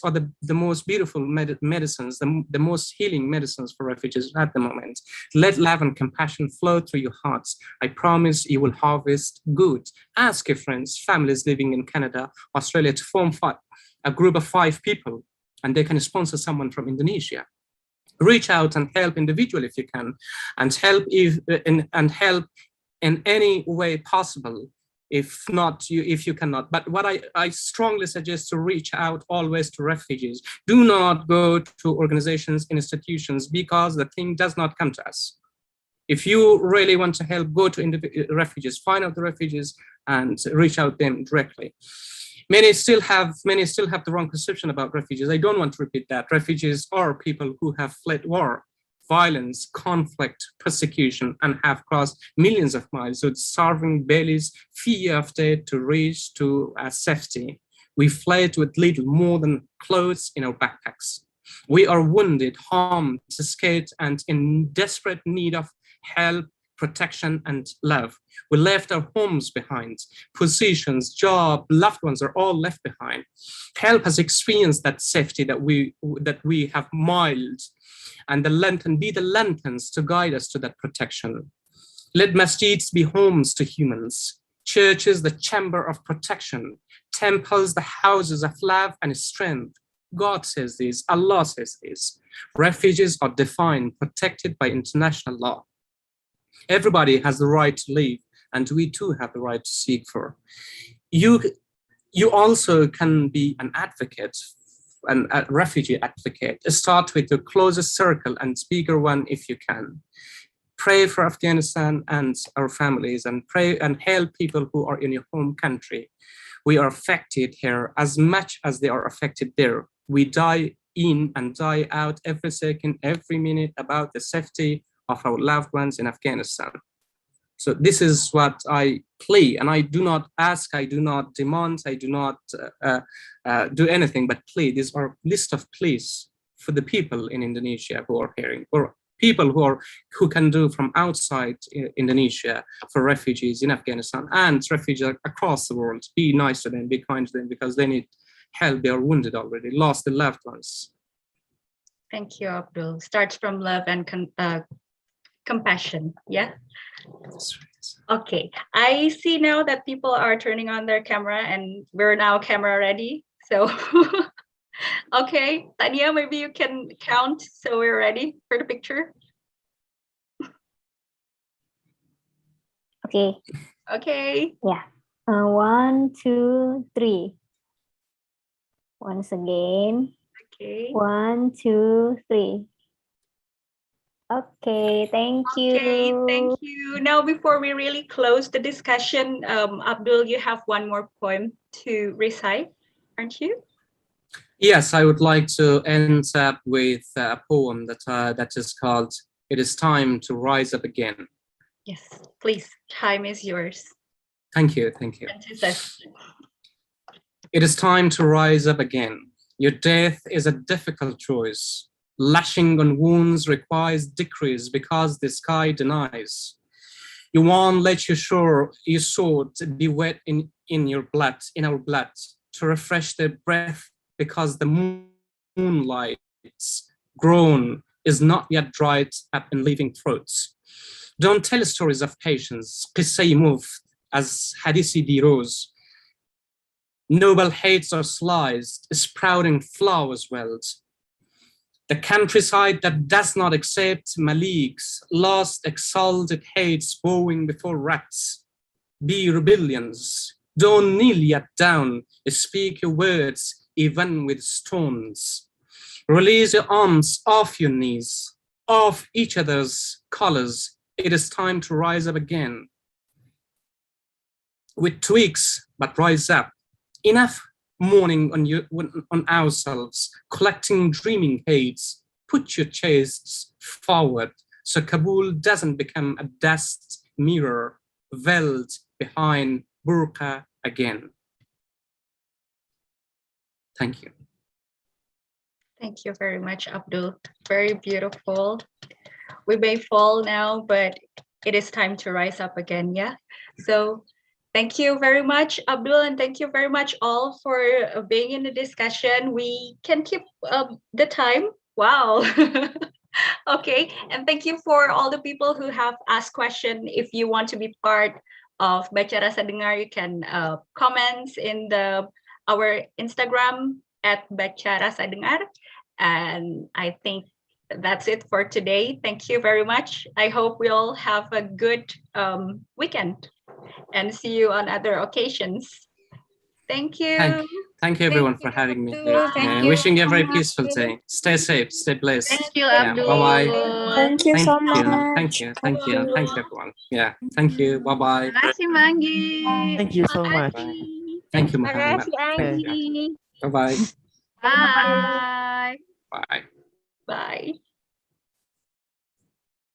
are the most beautiful medicines, the most healing medicines for refugees at the moment. Let love and compassion flow through your hearts. I promise you will harvest good. Ask your friends, families living in Canada, Australia, to form a group of 5 people, and they can sponsor someone from Indonesia. Reach out and help individually if you can, and help in any way possible. if not, if you cannot. But what I strongly suggest to reach out always to refugees. Do not go to organizations, institutions, because the thing does not come to us. If you really want to help, go to refugees, find out the refugees and reach out them directly. Many still have the wrong perception about refugees. I don't want to repeat that. Refugees are people who have fled war, violence, conflict, persecution, and have crossed millions of miles with starving bellies, fear of death to reach to safety. We fled with little more than clothes in our backpacks. We are wounded, harmed, scared, and in desperate need of help, protection, and love. We left our homes behind. Positions, job, loved ones are all left behind. Help us experience that safety that we have mild, and be the lanterns to guide us to that protection. Let masjids be homes to humans, churches the chamber of protection, temples the houses of love and strength. God says this, Allah says this. Refugees are defined, protected by international law. Everybody has the right to live, and we too have the right to seek for. You also can be an advocate, a refugee advocate. Start with your closest circle and bigger one if you can. Pray for Afghanistan and our families, and pray and help people who are in your home country. We are affected here as much as they are affected there. We die in and die out every second, every minute about the safety of our loved ones in Afghanistan. So this is what I plea, and I do not ask, I do not demand, I do not do anything but plea. These are list of pleas for the people in Indonesia who are hearing, or people who can do from outside Indonesia, for refugees in Afghanistan and refugees across the world. Be nice to them, be kind to them, because they need help. They are wounded already, lost their loved ones. Thank you, Abdul. Starts from love and compassion. Yeah. Okay. I see now that people are turning on their camera, and we're now camera ready. So, okay, Tania, maybe you can count so we're ready for the picture. Okay. Okay. Yeah. 1, 2, 3. Once again. Okay. 1, 2, 3. Okay, thank you. Okay, thank you. Now, before we really close the discussion, Abdul, you have one more poem to recite, aren't you? Yes, I would like to end up with a poem that is called "It Is Time to Rise Up Again." Yes, please. Time is yours. Thank you, thank you. It is time to rise up again. Your death is a difficult choice. Lashing on wounds requires decrease because the sky denies. You won't let your sword be wet in your blood, in our blood, to refresh their breath, because the moonlight's groan is not yet dried up in living throats. Don't tell stories of patience, qissay move, as hadisi diros. Noble hates are sliced, sprouting flowers welt. The countryside that does not accept Malik's lost exalted hates bowing before rats. Be rebellions, don't kneel yet down, speak your words even with stones. Release your arms off your knees, off each other's collars. It is time to rise up again. With tweaks, but rise up. Enough mourning on ourselves, collecting dreaming hates. Put your chests forward so Kabul doesn't become a dust mirror veiled behind burqa again. Thank you. Thank you very much, Abdul. Very beautiful. We may fall now, but it is time to rise up again, yeah? So thank you very much, Abdul, and thank you very much all for being in the discussion. We can keep the time. Wow. Okay, and thank you for all the people who have asked questions. If you want to be part of Baca.Rasa.Dengar, you can comment in our Instagram at Baca.Rasa.Dengar. And I think that's it for today. Thank you very much. I hope we all have a good weekend. and see you on other occasions. Thank you. Thank you everyone for having me here. Thank you. Wishing you a very peaceful day. Stay safe, stay blessed. Thank you, Yeah, Abdul. bye-bye. Thank you so much. Thank you, thank you, thank you everyone. Yeah, thank you, bye-bye. Terima kasih, Manggi. Thank you so much. Thank you, Muhammad. Makasih, Anggi. Bye-bye. Bye. Bye. Bye.